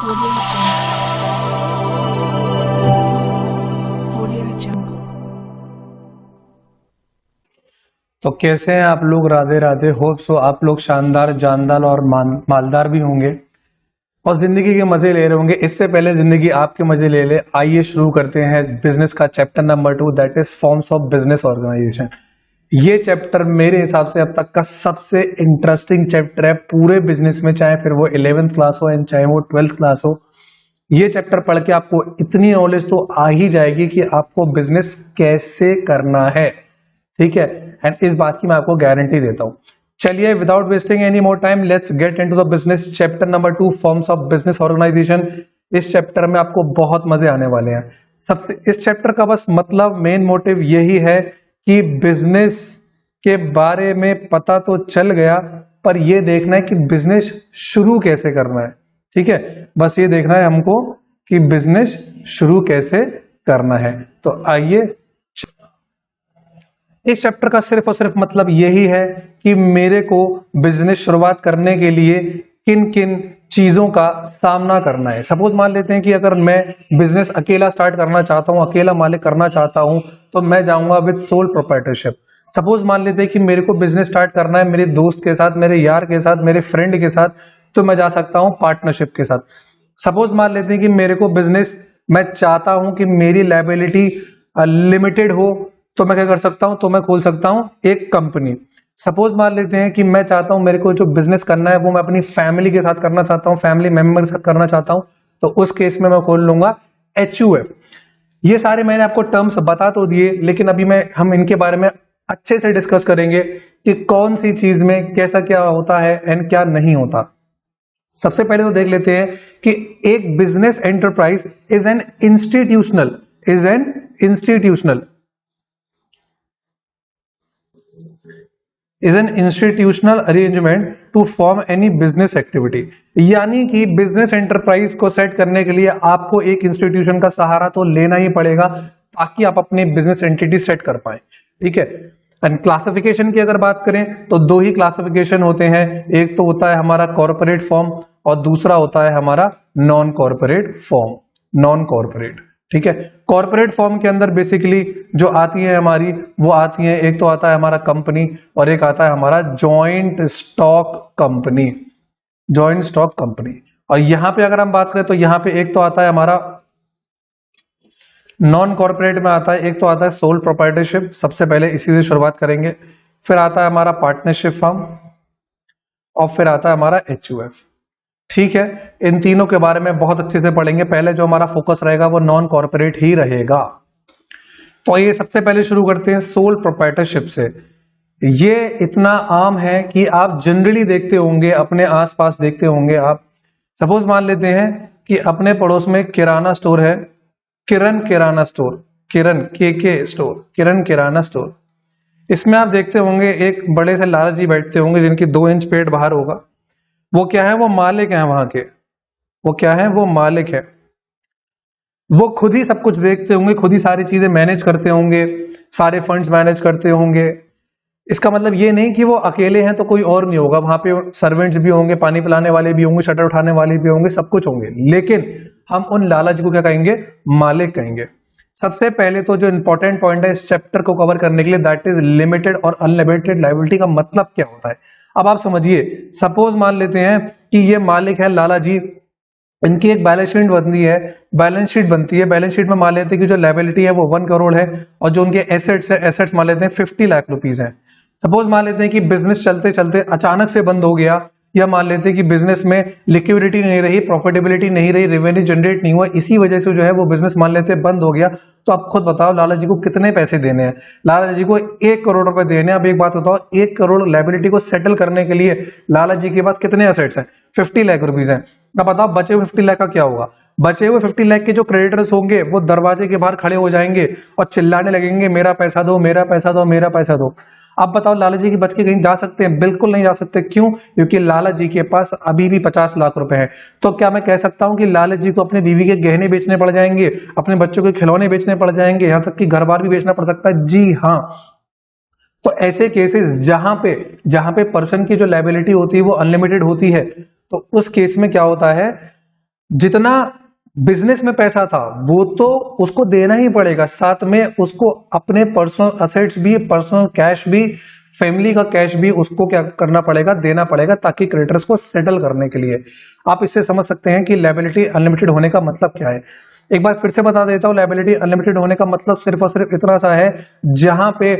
Audio Jungle. Audio Jungle. तो कैसे हैं आप लोग? राधे राधे। होप सो आप लोग शानदार, जानदार और मालदार भी होंगे और जिंदगी के मजे ले रहे होंगे। इससे पहले जिंदगी आपके मजे ले ले, आइए शुरू करते हैं बिजनेस का chapter number 2, that is forms of business organisation. ये चैप्टर मेरे हिसाब से अब तक का सबसे इंटरेस्टिंग चैप्टर है पूरे बिजनेस में, चाहे फिर वो 11th क्लास हो या चाहे वो 12th क्लास हो। ये चैप्टर पढ़ के आपको इतनी नॉलेज तो आ ही जाएगी कि आपको बिजनेस कैसे करना है, ठीक है। एंड इस बात की मैं आपको गारंटी देता हूं। चलिए without wasting any more time, let's get into the business chapter number 2, forms of business organisation. इस चैप्टर में आपको बहुत मजे आने वाले हैं। सबसे इस चैप्टर का बस मतलब, मेन मोटिव यही है कि बिजनेस के बारे में पता तो चल गया, पर यह देखना है कि बिजनेस शुरू कैसे करना है, ठीक है। बस ये देखना है हमको कि बिजनेस शुरू कैसे करना है। तो आइए, इस चैप्टर का सिर्फ और सिर्फ मतलब यही है कि मेरे को बिजनेस शुरुआत करने के लिए किन किन चीजों का सामना करना है। सपोज मान लेते हैं कि अगर मैं बिजनेस अकेला स्टार्ट करना चाहता हूं, अकेला मालिक करना चाहता हूं, तो मैं जाऊंगा विद सोल प्रोप्राइटरशिप। सपोज मान लेते हैं कि मेरे को बिजनेस स्टार्ट करना है मेरे दोस्त के साथ, मेरे यार के साथ, मेरे फ्रेंड के साथ, तो मैं जा सकता हूं पार्टनरशिप के साथ। सपोज मान लेते हैं कि मेरे को बिजनेस, मैं चाहता हूं कि मेरी लायबिलिटी लिमिटेड हो, तो मैं क्या कर सकता हूं, तो मैं खोल सकता हूं एक कंपनी। सपोज मान लेते हैं कि मैं चाहता हूं मेरे को जो बिजनेस करना है वो मैं अपनी फैमिली के साथ करना चाहता हूं, फैमिली मेंबर के साथ करना चाहता हूं, तो उस केस में मैं खोल लूंगा HUF। ये सारे मैंने आपको टर्म्स बता तो दिए, लेकिन अभी हम इनके बारे में अच्छे से डिस्कस करेंगे कि कौन सी चीज में कैसा क्या होता है एंड क्या नहीं होता। सबसे पहले तो देख लेते हैं कि एक business enterprise is an institutional arrangement to form any business activity. यानी कि बिजनेस एंटरप्राइज को सेट करने के लिए आपको एक इंस्टीट्यूशन का सहारा तो लेना ही पड़ेगा ताकि आप अपनी बिजनेस एंटिटी सेट कर पाए, ठीक है। एंड क्लासिफिकेशन की अगर बात करें तो दो ही क्लासिफिकेशन होते हैं, एक तो होता है हमारा कॉर्पोरेट फॉर्म और दूसरा होता है हमारा non corporate form, non corporate, ठीक है। कॉर्पोरेट फॉर्म के अंदर बेसिकली जो आती है हमारी, वो आती है, एक तो आता है हमारा कंपनी और एक आता है हमारा joint stock company, joint stock company. और यहां पे अगर हम बात करें तो यहां पे एक तो आता है हमारा नॉन कॉर्पोरेट में आता है, एक तो आता है सोल प्रोप्राइटरशिप, सबसे पहले इसी से शुरुआत करेंगे। फिर आता है हमारा पार्टनरशिप फॉर्म और फिर आता है हमारा HUF, ठीक है। इन तीनों के बारे में बहुत अच्छे से पढ़ेंगे। पहले जो हमारा फोकस रहेगा वो नॉन कॉर्पोरेट ही रहेगा। तो ये सबसे पहले शुरू करते हैं सोल प्रोप्राइटरशिप से। ये इतना आम है कि आप जनरली देखते होंगे, अपने आसपास देखते होंगे आप। सपोज मान लेते हैं कि अपने पड़ोस में किराना स्टोर है, किरण किराना स्टोर, किरण के स्टोर, किरण किराना स्टोर। इसमें आप देखते होंगे एक बड़े से लाला जी बैठते होंगे जिनकी 2 इंच पेट बाहर होगा। वो क्या है? वो मालिक है वहां के। वो क्या है? वो मालिक है। वो खुद ही सब कुछ देखते होंगे, खुद ही सारी चीजें मैनेज करते होंगे, सारे फंड्स मैनेज करते होंगे। इसका मतलब ये नहीं कि वो अकेले हैं तो कोई और नहीं होगा, वहां पे सर्वेंट्स भी होंगे, पानी पिलाने वाले भी होंगे, शटर उठाने वाले भी होंगे, सब कुछ होंगे। लेकिन हम उन लाला जी को क्या कहेंगे? मालिक कहेंगे। सबसे पहले तो जो इंपॉर्टेंट पॉइंट है इस चैप्टर को कवर करने के लिए, दैट इज लिमिटेड और अनलिमिटेड लायबिलिटी का मतलब क्या होता है। अब आप समझिए, सपोज मान लेते हैं कि ये मालिक है लाला जी, इनकी एक बैलेंस शीट बनती है, बैलेंस शीट में मान लेते हैं कि जो लायबिलिटी है वो 1 करोड़ है और जो उनके एसेट्स है, एसेट्स मान लेते हैं 50 लाख रुपीस है। सपोज मान लेते हैं कि बिजनेस चलते चलते अचानक से बंद हो गया, या मान लेते हैं कि बिजनेस में लिक्विडिटी नहीं रही, प्रॉफिटेबिलिटी नहीं रही, रेवेन्यू जनरेट नहीं हुआ, इसी वजह से जो है वो बिजनेस मान लेते हैं बंद हो गया। तो आप खुद बताओ लाला जी को कितने पैसे देने हैं? लाला जी को 1 करोड़ रुपए देने हैं। अब एक बात बताओ, 1 करोड़ लायबिलिटी को सेटल करने के लिए लाला जी के पास कितने एसेट्स हैं? 50 लाख रुपीस हैं। अब बताओ बचे हुए 50 लाख का क्या होगा? बचे हुए 50 लाख के जो क्रेडिटर्स होंगे वो दरवाजे के बाहर खड़े हो जाएंगे और चिल्लाने लगेंगे, मेरा पैसा दो, मेरा पैसा दो, मेरा पैसा दो। अब बताओ लाला जी की बच के कहीं जा सकते हैं? बिल्कुल नहीं जा सकते। क्यों? क्योंकि लाला जी के पास अभी भी 50 लाख रुपए हैं। तो क्या मैं कह सकता हूं कि लाला जी को अपनी बीवी के गहने बेचने पड़ जाएंगे, अपने बच्चों के खिलौने बेचने पड़ जाएंगे, यहां तक कि घर बार भी बेचना पड़ सकता है? जी हाँ। तो ऐसे केसेस जहां पे पर्सन की जो लायबिलिटी होती है वो अनलिमिटेड होती है, तो उस केस में क्या होता है, जितना बिजनेस में पैसा था वो तो उसको देना ही पड़ेगा, साथ में उसको अपने पर्सनल असेट्स भी, पर्सनल कैश भी, फैमिली का कैश भी उसको क्या करना पड़ेगा, देना पड़ेगा, ताकि क्रेडिटर्स को सेटल करने के लिए। आप इससे समझ सकते हैं कि लायबिलिटी अनलिमिटेड होने का मतलब क्या है। एक बार फिर से बता देता हूं, लायबिलिटी अनलिमिटेड होने का मतलब सिर्फ और सिर्फ इतना सा है, जहां पे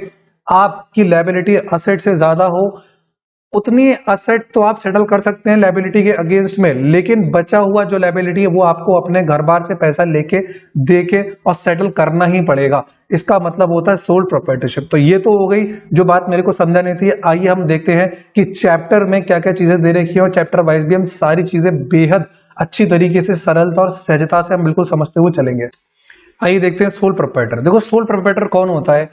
आपकी लायबिलिटी असेट से ज्यादा हो, उतनी असेट तो आप सेटल कर सकते हैं लायबिलिटी के अगेंस्ट में, लेकिन बचा हुआ जो लायबिलिटी है वो आपको अपने घर बार से पैसा लेके देके और सेटल करना ही पड़ेगा। इसका मतलब होता है सोल प्रोप्राइटरशिप। तो ये तो हो गई जो बात मेरे को समझानी थी। आइए हम देखते हैं कि चैप्टर में क्या क्या चीजें दे रखी है, और चैप्टर वाइज भी हम सारी चीजें बेहद अच्छी तरीके से, सरलता और सहजता से हम बिल्कुल समझते हुए चलेंगे। आइए देखते हैं सोल प्रोप्राइटर। देखो, सोल प्रोप्राइटर कौन होता है?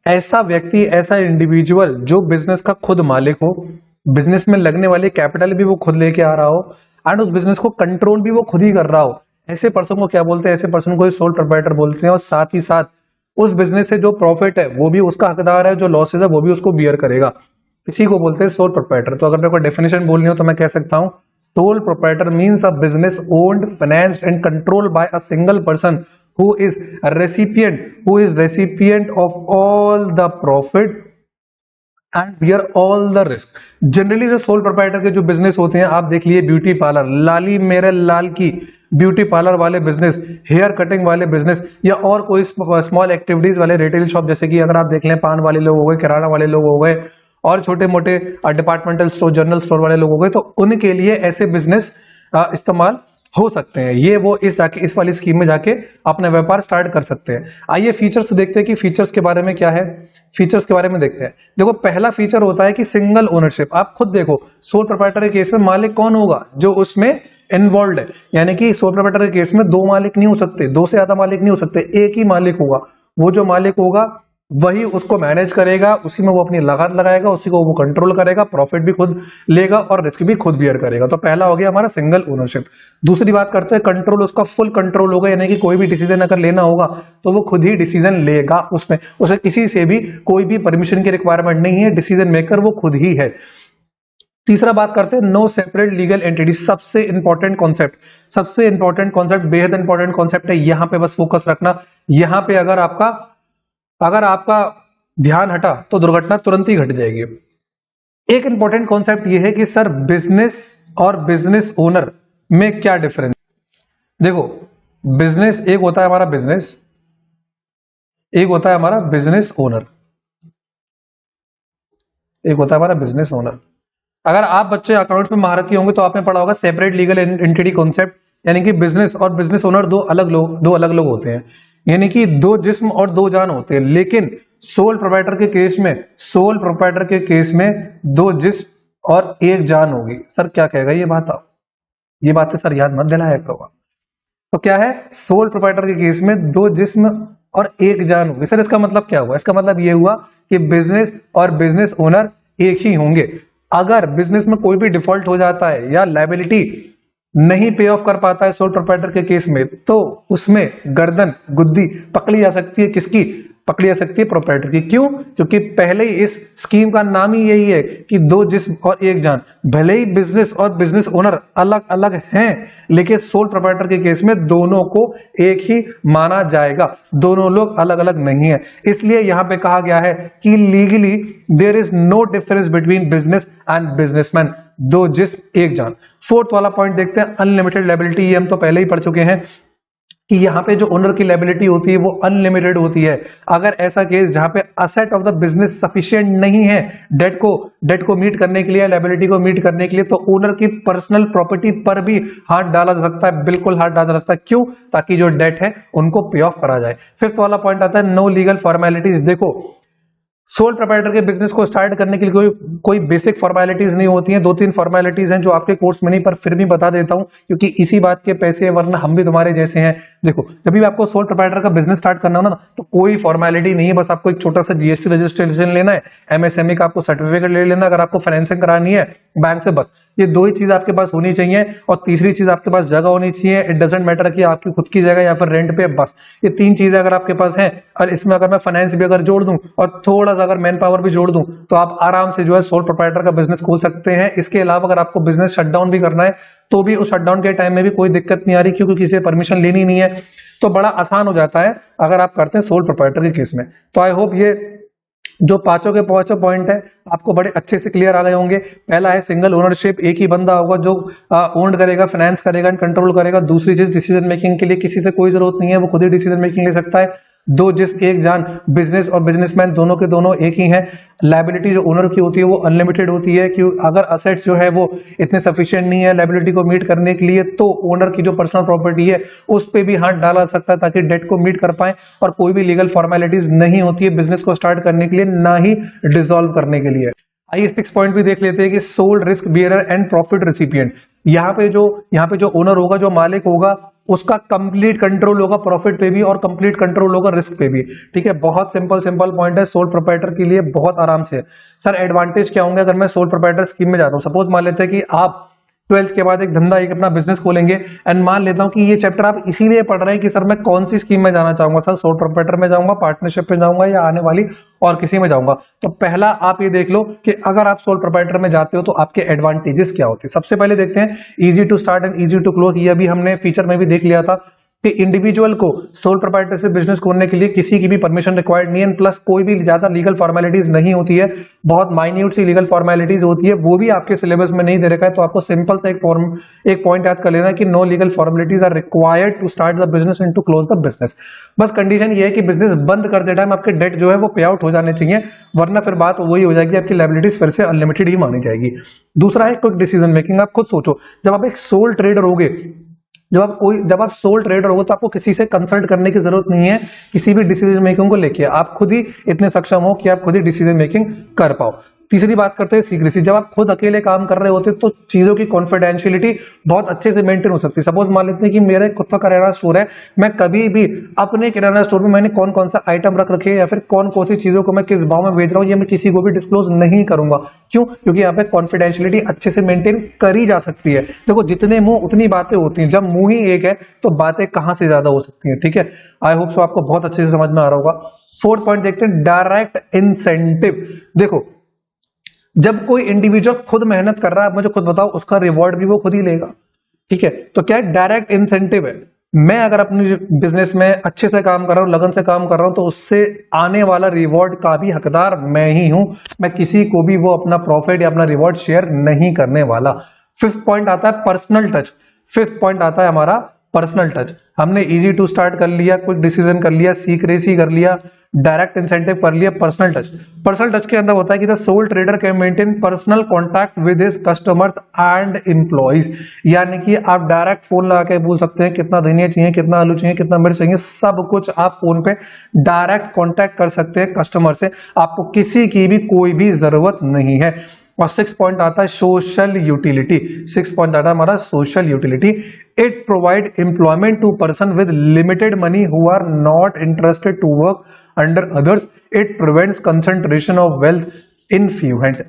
ऐसा व्यक्ति, ऐसा इंडिविजुअल जो बिजनेस का खुद मालिक हो, बिजनेस में लगने वाली कैपिटल भी वो खुद लेके आ रहा हो, एंड उस बिजनेस को कंट्रोल भी वो खुद ही कर रहा हो। ऐसे पर्सन को क्या बोलते हैं? ऐसे पर्सन को सोल प्रोप्राइटर बोलते हैं। और साथ ही साथ उस बिजनेस से जो प्रॉफिट है वो भी उसका हकदार है, जो लॉसेज है वो भी उसको बियर करेगा। इसी को बोलते हैं सोल प्रोप्राइटर। तो अगर मेरे को डेफिनेशन बोलनी हो तो मैं कह सकता हूं, sole proprietor means a business owned, financed and controlled by a single person who is a recipient of all the profit and bear all the risk। Generally जो सोल प्रोप्राइटर के जो बिजनेस होते हैं, आप देख लिए ब्यूटी पार्लर, लाली मेरे लाल की ब्यूटी पार्लर वाले बिजनेस, हेयर कटिंग वाले बिजनेस, या और कोई स्मॉल एक्टिविटीज वाले रिटेल शॉप, जैसे कि अगर आप देख लें पान वाले लोग हो गए, किराना वाले लोग हो गए, और छोटे मोटे डिपार्टमेंटल स्टोर, जनरल स्टोर वाले लोग हो गए, तो उनके लिए ऐसे बिजनेस इस्तेमाल हो सकते हैं। ये वो इस वाली स्कीम में जाके अपना व्यापार स्टार्ट कर सकते हैं। आइए फीचर्स देखते हैं कि फीचर्स के बारे में क्या है। फीचर्स के बारे में देखते हैं। देखो, पहला फीचर होता है कि सिंगल ओनरशिप। आप खुद देखो, सोल प्रोप्राइटर के केस में मालिक कौन होगा? जो उसमें इन्वॉल्व है। यानी कि सोल प्रोप्राइटर के केस में दो मालिक नहीं हो सकते, दो से ज्यादा मालिक नहीं हो सकते, एक ही मालिक होगा। वो जो मालिक होगा वही उसको मैनेज करेगा, उसी में वो अपनी लागत लगाएगा, उसी को वो कंट्रोल करेगा, प्रॉफिट भी खुद लेगा और रिस्क भी खुद बियर करेगा। तो पहला हो गया हमारा सिंगल ओनरशिप। दूसरी बात करते हैं कंट्रोल। उसका फुल कंट्रोल होगा, यानी कि कोई भी डिसीजन अगर लेना होगा तो वो खुद ही डिसीजन लेगा। उसमें उसे किसी से भी कोई भी परमिशन की रिक्वायरमेंट नहीं है, डिसीजन मेकर वो खुद ही है। तीसरा बात करते हैं नो सेपरेट लीगल एंटिटी। सबसे इंपॉर्टेंट कॉन्सेप्ट, बेहद इंपॉर्टेंट कॉन्सेप्ट है। यहां पे बस फोकस रखना। यहां पे अगर आपका ध्यान हटा तो दुर्घटना तुरंत ही घट जाएगी। एक इंपॉर्टेंट कॉन्सेप्ट यह है कि सर बिजनेस और बिजनेस ओनर में क्या डिफरेंस? देखो, बिजनेस एक होता है हमारा बिजनेस, एक होता है हमारा बिजनेस ओनर, एक होता है हमारा बिजनेस ओनर। अगर आप बच्चे अकाउंट्स में महारथी होंगे तो आपने पढ़ा होगा सेपरेट लीगल एंटिटी कॉन्सेप्ट, यानी कि बिजनेस और बिजनेस ओनर दो अलग लोग होते हैं, यानी कि दो जिस्म और दो जान होते हैं। लेकिन सोल प्रोप्राइटर के केस में दो जिस्म और एक जान होगी। सर क्या कहेगा ये बात? आप ये बातें सर याद मत दिलाया करो। तो क्या है? सोल प्रोप्राइटर के केस में दो जिस्म और एक जान होगी। सर इसका मतलब क्या हुआ? इसका मतलब ये हुआ कि बिजनेस और बिजनेस ओनर एक ही होंगे। अगर बिजनेस में कोई भी डिफॉल्ट हो जाता है या लायबिलिटी नहीं पे ऑफ कर पाता है सोल प्रोप्राइटर के केस में, तो उसमें गर्दन गुद्दी पकड़ी जा सकती है। किसकी पकड़ी जा सकती है? प्रोप्राइटर की। क्यों? क्योंकि पहले ही इस स्कीम का नाम ही यही है कि दो जिस्म और एक जान। भले ही बिजनेस और बिजनेस ओनर अलग अलग हैं, लेकिन सोल प्रोप्राइटर के केस में दोनों को एक ही माना जाएगा, दोनों लोग अलग अलग नहीं है। इसलिए यहां पे कहा गया है कि legally there is no difference between business and businessman, दो जिस्म एक जान। फोर्थ वाला पॉइंट देखते हैं, अनलिमिटेड लायबिलिटी। ये हम तो पहले ही पढ़ चुके हैं कि यहां पे जो ओनर की लायबिलिटी होती है वो अनलिमिटेड होती है। अगर ऐसा केस जहां पे asset of the business sufficient नहीं है डेट को मीट करने के लिए, लायबिलिटी को मीट करने के लिए, तो ओनर की पर्सनल प्रॉपर्टी पर भी हाथ डाला जा सकता है, बिल्कुल हाथ डाला जा सकता है। क्यों? ताकि जो डेट है उनको पे ऑफ करा जाए। फिफ्थ वाला पॉइंट आता है नो लीगल फॉर्मेलिटीज। देखो, सोल प्रोप्राइटर के बिजनेस को स्टार्ट करने के लिए कोई बेसिक फॉर्मेलिटीज नहीं होती हैं। दो तीन फॉर्मेलिटीज हैं जो आपके कोर्स में नहीं, पर फिर भी बता देता हूं क्योंकि इसी बात के पैसे, वरना हम भी तुम्हारे जैसे हैं। देखो, जब भी आपको सोल प्रोप्राइटर का बिजनेस स्टार्ट करना हो ना, तो कोई फॉर्मेलिटी नहीं है। बस आपको एक छोटा सा जीएसटी रजिस्ट्रेशन लेना है, एमएसएमई का आपको सर्टिफिकेट ले लेना, अगर आपको फाइनेंसिंग करानी है बैंक से, बस ये दो ही चीज आपके पास होनी चाहिए। और तीसरी चीज आपके पास जगह होनी चाहिए। इट डजेंट मैटर कि आपकी खुद की जगह या फिर रेंट पे, बस ये तीन चीजें अगर आपके पास हैं, और इसमें अगर मैं फाइनेंस भी अगर जोड़ दूं और थोड़ा सा अगर मैन पावर भी जोड़ दूं, तो आप आराम से जो है सोल प्रोप्राइटर का बिजनेस खोल सकते हैं। इसके अलावा अगर आपको बिजनेस शटडाउन भी करना है तो भी उस शटडाउन के टाइम में भी कोई दिक्कत नहीं आ रही, क्योंकि किसी से परमिशन लेनी नहीं है, तो बड़ा आसान हो जाता है अगर आप करते हैं सोल प्रोप्राइटर के केस में। तो आई होप ये जो पांचों के पांचों पॉइंट है आपको बड़े अच्छे से क्लियर आ गए होंगे। पहला है सिंगल ओनरशिप, एक ही बंदा होगा जो ओन करेगा, फाइनेंस करेगा एंड कंट्रोल करेगा। दूसरी चीज, डिसीजन मेकिंग के लिए किसी से कोई जरूरत नहीं है, वो खुद ही डिसीजन मेकिंग ले सकता है। दो, जिस एक जान, बिजनेस और बिजनेसमैन दोनों के दोनों एक ही हैं। लायबिलिटी जो ओनर की होती है वो अनलिमिटेड होती है, कि अगर असेट्स जो है वो इतने सफिशिएंट नहीं है लायबिलिटी को मीट करने के लिए, तो ओनर की जो पर्सनल प्रॉपर्टी है उस पे भी हाथ डाला सकता है ताकि डेट को मीट कर पाए। और कोई भी लीगल फॉर्मेलिटीज नहीं होती है बिजनेस को स्टार्ट करने के लिए, ना ही डिसॉल्व करने के लिए। आइए 6 पॉइंट भी देख लेते हैं कि sole risk bearer and profit recipient. यहाँ पे जो ओनर होगा, जो मालिक होगा, उसका कंप्लीट कंट्रोल होगा प्रॉफिट पे भी और कंप्लीट कंट्रोल होगा रिस्क पे भी। ठीक है, बहुत सिंपल पॉइंट है सोल प्रोप्राइटर के लिए, बहुत आराम से। सर एडवांटेज क्या होंगे अगर मैं सोल प्रोप्राइटर स्कीम में जाता हूँ? सपोज मान लेते हैं कि आप 12th के बाद एक धंधा, एक अपना बिजनेस खोलेंगे, एंड मान लेता हूं कि ये चैप्टर आप इसीलिए पढ़ रहे हैं कि सर मैं कौन सी स्कीम में जाना चाहूंगा, सर सोल प्रोप्राइटर में जाऊंगा, पार्टनरशिप में जाऊंगा, या आने वाली और किसी में जाऊंगा। तो पहला आप ये देख लो कि अगर आप सोल प्रोप्राइटर में जाते हो तो आपके एडवांटेजेस क्या होते हैं। सबसे पहले देखते हैं easy to start and easy to close. ये अभी हमने फीचर में भी देख लिया था कि इंडिविजुअल को सोल प्रोप्राइटर से बिजनेस खोलने के लिए किसी की भी परमिशन रिक्वायर्ड नहीं है, प्लस कोई भी ज्यादा लीगल फॉर्मेलिटीज नहीं होती है, बहुत माइन्यूट सी लीगल फॉर्मेलिटीज होती है, वो भी आपके सिलेबस में नहीं दे रखा है। तो आपको सिंपल सा एक पॉइंट याद कर लेना है कि no legal formalities are required to start the business and to close the business. बस कंडीशन ये है कि बिजनेस बंद करते टाइम आपके डेट जो है वो पे आउट हो जाने चाहिए, वरना फिर बात वही हो जाएगी, आपकी लायबिलिटीज फिर से अनलिमिटेड ही मानी जाएगी। दूसरा है क्विक डिसीजन मेकिंग। आप खुद सोचो, जब आप एक सोल ट्रेडर होगे, जब आप सोल ट्रेडर हो तो आपको किसी से कंसल्ट करने की जरूरत नहीं है किसी भी डिसीजन मेकिंग को लेके। आप खुद ही इतने सक्षम हो कि आप खुद ही डिसीजन मेकिंग कर पाओ। तीसरी बात करते हैं सीक्रेसी। जब आप खुद अकेले काम कर रहे होते तो चीजों की कॉन्फिडेंशियलिटी बहुत अच्छे से मेंटेन हो सकती है। सपोज मान लेते हैं कि मेरा खुद का किराना स्टोर है, मैं कभी भी अपने किराना स्टोर में मैंने कौन कौन सा आइटम रख रखे या फिर कौन कौन सी चीजों को मैं किस भाव में बेच रहा हूँ, ये मैं किसी को भी डिस्क्लोज नहीं करूंगा। क्यों? क्योंकि यहाँ पे कॉन्फिडेंशियलिटी अच्छे से मेंटेन करी जा सकती है। देखो, जितने मुंह उतनी बातें होती हैं, जब मुंह ही एक है तो बातें कहां से ज्यादा हो सकती हैं। ठीक है, आई होप सो आपको बहुत अच्छे से समझ में आ रहा होगा। फोर्थ पॉइंट देखते हैं, डायरेक्ट इंसेंटिव। देखो, जब कोई इंडिविजुअल खुद मेहनत कर रहा है, मुझे खुद बताओ, उसका रिवॉर्ड भी वो खुद ही लेगा। ठीक है, तो क्या डायरेक्ट इंसेंटिव है। मैं अगर अपने बिजनेस में अच्छे से काम कर रहा हूं, लगन से काम कर रहा हूं, तो उससे आने वाला रिवॉर्ड का भी हकदार मैं ही हूं। मैं किसी को भी वो अपना प्रॉफिट या अपना रिवॉर्ड शेयर नहीं करने वाला। फिफ्थ पॉइंट आता है पर्सनल टच। फिफ्थ पॉइंट आता है हमारा पर्सनल टच। हमने इजी टू स्टार्ट कर लिया, क्विक डिसीजन कर लिया, सीक्रेसी कर लिया, डायरेक्ट इंसेंटिव कर लिया, पर्सनल टच। पर्सनल टच के अंदर होता है कि the soul trader can maintain personal contact with his customers and employees. यानी कि आप डायरेक्ट फोन लगा के बोल सकते हैं कितना धनिया चाहिए, कितना आलू चाहिए, कितना मिर्च चाहिए, सब कुछ आप फोन पे डायरेक्ट कॉन्टैक्ट कर सकते हैं कस्टमर से। आपको किसी की भी कोई भी जरूरत नहीं है। और 6 पॉइंट आता है सोशल यूटिलिटी। 6 पॉइंट आता है हमारा social utility. It provide employment to person with limited money who are not interested to work under others. It prevents concentration of wealth in few hands.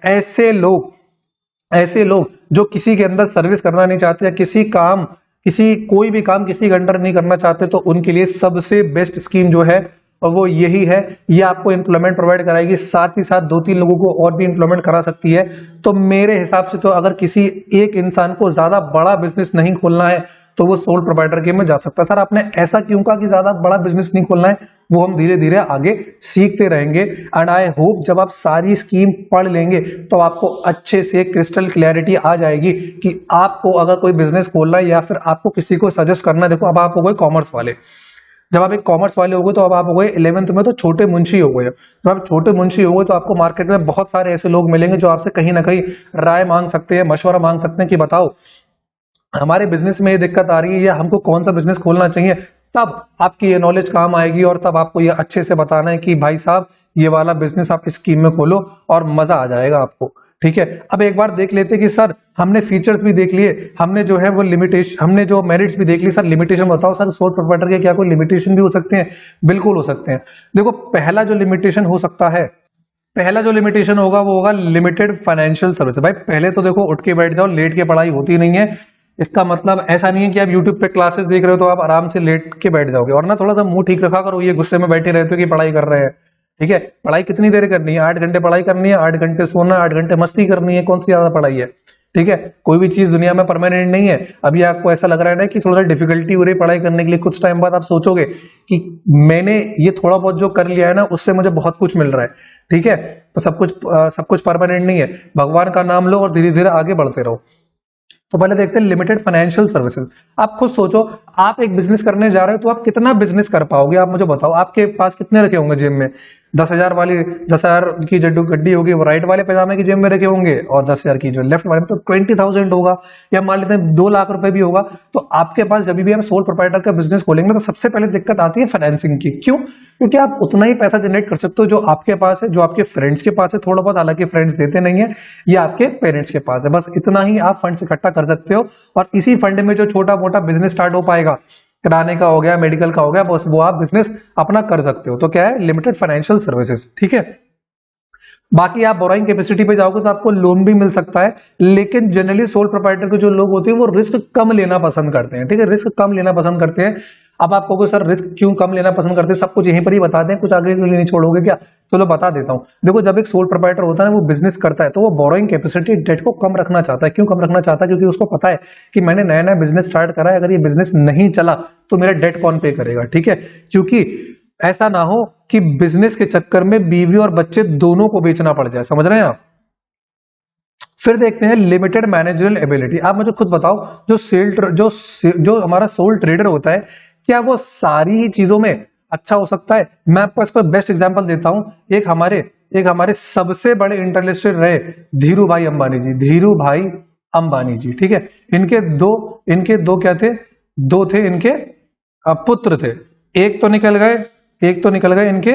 ऐसे लोग जो किसी के अंदर सर्विस करना नहीं चाहते या कोई भी काम किसी के अंडर नहीं करना चाहते, तो उनके लिए सबसे बेस्ट स्कीम जो है और वो यही है। ये आपको एम्प्लॉयमेंट प्रोवाइड कराएगी, साथ ही साथ 2-3 लोगों को और भी एम्प्लॉयमेंट करा सकती है। तो मेरे हिसाब से तो अगर किसी एक इंसान को ज्यादा बड़ा बिजनेस नहीं खोलना है तो वो सोल प्रोवाइडर के में जा सकता है। सर आपने ऐसा क्यों कहा कि ज्यादा बड़ा बिजनेस नहीं खोलना है? वो हम धीरे धीरे आगे सीखते रहेंगे। एंड आई होप जब आप सारी स्कीम पढ़ लेंगे तो आपको अच्छे से क्रिस्टल क्लैरिटी आ जाएगी कि आपको अगर कोई बिजनेस खोलना है या फिर आपको किसी को सजेस्ट करना है। देखो, अब आप हो गए कॉमर्स वाले, जब आप एक कॉमर्स वाले हो गए तो अब आप हो गए 11th में तो छोटे मुंशी हो गए। जब आप छोटे मुंशी हो गए तो आपको मार्केट में बहुत सारे ऐसे लोग मिलेंगे जो आपसे कहीं ना कहीं राय मांग सकते हैं, मशवरा मांग सकते हैं कि बताओ हमारे बिजनेस में ये दिक्कत आ रही है या हमको कौन सा बिजनेस खोलना चाहिए। तब आपकी ये नॉलेज काम आएगी और तब आपको ये अच्छे से बताना है कि भाई साहब ये वाला बिजनेस आप इस स्कीम में खोलो और मजा आ जाएगा आपको। ठीक है, अब एक बार देख लेते कि सर हमने फीचर्स भी देख लिए, हमने जो है वो लिमिटेशन, हमने जो मेरिट्स भी देख ली। सर लिमिटेशन बताओ, सर सोल प्रोप्राइटर के क्या कोई लिमिटेशन भी हो सकते हैं? बिल्कुल हो सकते हैं। देखो, पहला जो लिमिटेशन हो सकता है, पहला जो लिमिटेशन होगा वो होगा लिमिटेड फाइनेंशियल सर्विस। भाई पहले तो देखो उठ के बैठ जाओ, लेट के पढ़ाई होती नहीं है। इसका मतलब ऐसा नहीं है कि आप YouTube पे क्लासेस देख रहे हो तो आप आराम से लेट के बैठ जाओगे। और ना थोड़ा सा मुंह ठीक रखा करो, ये गुस्से में बैठे रहते हो कि पढ़ाई कर रहे हैं। ठीक है, पढ़ाई कितनी देर करनी है? 8 घंटे पढ़ाई करनी है, 8 घंटे सोना, 8 घंटे मस्ती करनी है। कौन सी ज्यादा पढ़ाई है? ठीक है, कोई भी चीज दुनिया में परमानेंट नहीं है। अभी आपको ऐसा लग रहा है ना कि थोड़ा सा डिफिकल्टी हो रही है पढ़ाई करने के लिए, कुछ टाइम बाद आप सोचोगे कि मैंने ये थोड़ा बहुत जो कर लिया है ना उससे मुझे बहुत कुछ मिल रहा है। ठीक है, तो सब कुछ परमानेंट नहीं है। भगवान का नाम लो और धीरे धीरे आगे बढ़ते रहो। तो पहले देखते हैं लिमिटेड फाइनेंशियल सर्विसेज। आप खुद सोचो, आप एक बिजनेस करने जा रहे हो तो आप कितना बिजनेस कर पाओगे? आप मुझे बताओ, आपके पास कितने रखे होंगे जेब में? 10,000 वाली 10,000 की जड्डू गड्डी होगी वो राइट वाले पैजामे की जेब में रखे होंगे, और 10,000 की जो लेफ्ट वाले में, तो 20,000 होगा, या मान लेते हैं 2 लाख रुपए भी होगा। तो आपके पास जब भी आप सोल प्रोप्राइटर का बिजनेस खोलेंगे तो सबसे पहले दिक्कत आती है फाइनेंसिंग की। क्यों? क्योंकि आप उतना ही पैसा जनरेट कर सकते हो जो आपके पास है, जो आपके फ्रेंड्स के पास है थोड़ा बहुत, हालांकि फ्रेंड्स देते नहीं है, या आपके पेरेंट्स के पास है। बस इतना ही आप फंड्स इकट्ठा कर सकते हो, और इसी फंड में जो छोटा मोटा बिजनेस स्टार्ट हो पाएगा, किराने का हो गया, मेडिकल का हो गया, बस वो आप बिजनेस अपना कर सकते हो। तो क्या है? Limited financial services. ठीक है, बाकी आप बोरोइंग कैपेसिटी पे जाओगे तो आपको लोन भी मिल सकता है, लेकिन जनरली सोल प्रोप्राइटर के जो लोग होते हैं वो रिस्क कम लेना पसंद करते हैं। ठीक है, रिस्क कम लेना पसंद करते हैं। अब आप कहोगे सर रिस्क क्यों कम लेना पसंद करते हैं? सब कुछ यहीं पर ही बता दें, कुछ आगे के लिए नहीं छोड़ोगे क्या? चलो बता देता हूं। देखो, जब एक सोल प्रोप्राइटर होता है वो बिजनेस करता है तो वो बोरोइंग कैपेसिटी, डेट को कम रखना चाहता है। क्यों कम रखना चाहता है? क्योंकि उसको पता है कि मैंने नया नया बिजनेस स्टार्ट करा है, अगर ये बिजनेस नहीं चला तो मेरा डेट कौन पे करेगा। ठीक है, क्योंकि ऐसा ना हो कि बिजनेस के चक्कर में बीवी और बच्चे दोनों को बेचना पड़ जाए। समझ रहे हैं आप? फिर देखते हैं लिमिटेड मैनेजरियल एबिलिटी। आप मुझे खुद बताओ, जो हमारा सोल ट्रेडर होता है, क्या वो सारी ही चीजों में अच्छा हो सकता है? मैं आपको इसका बेस्ट एग्जांपल देता हूं। एक हमारे सबसे बड़े इंटरनेशनल रहे धीरू भाई अंबानी जी। धीरू भाई अंबानी जी, ठीक है, इनके दो क्या थे? दो थे इनके पुत्र थे। एक तो निकल गए इनके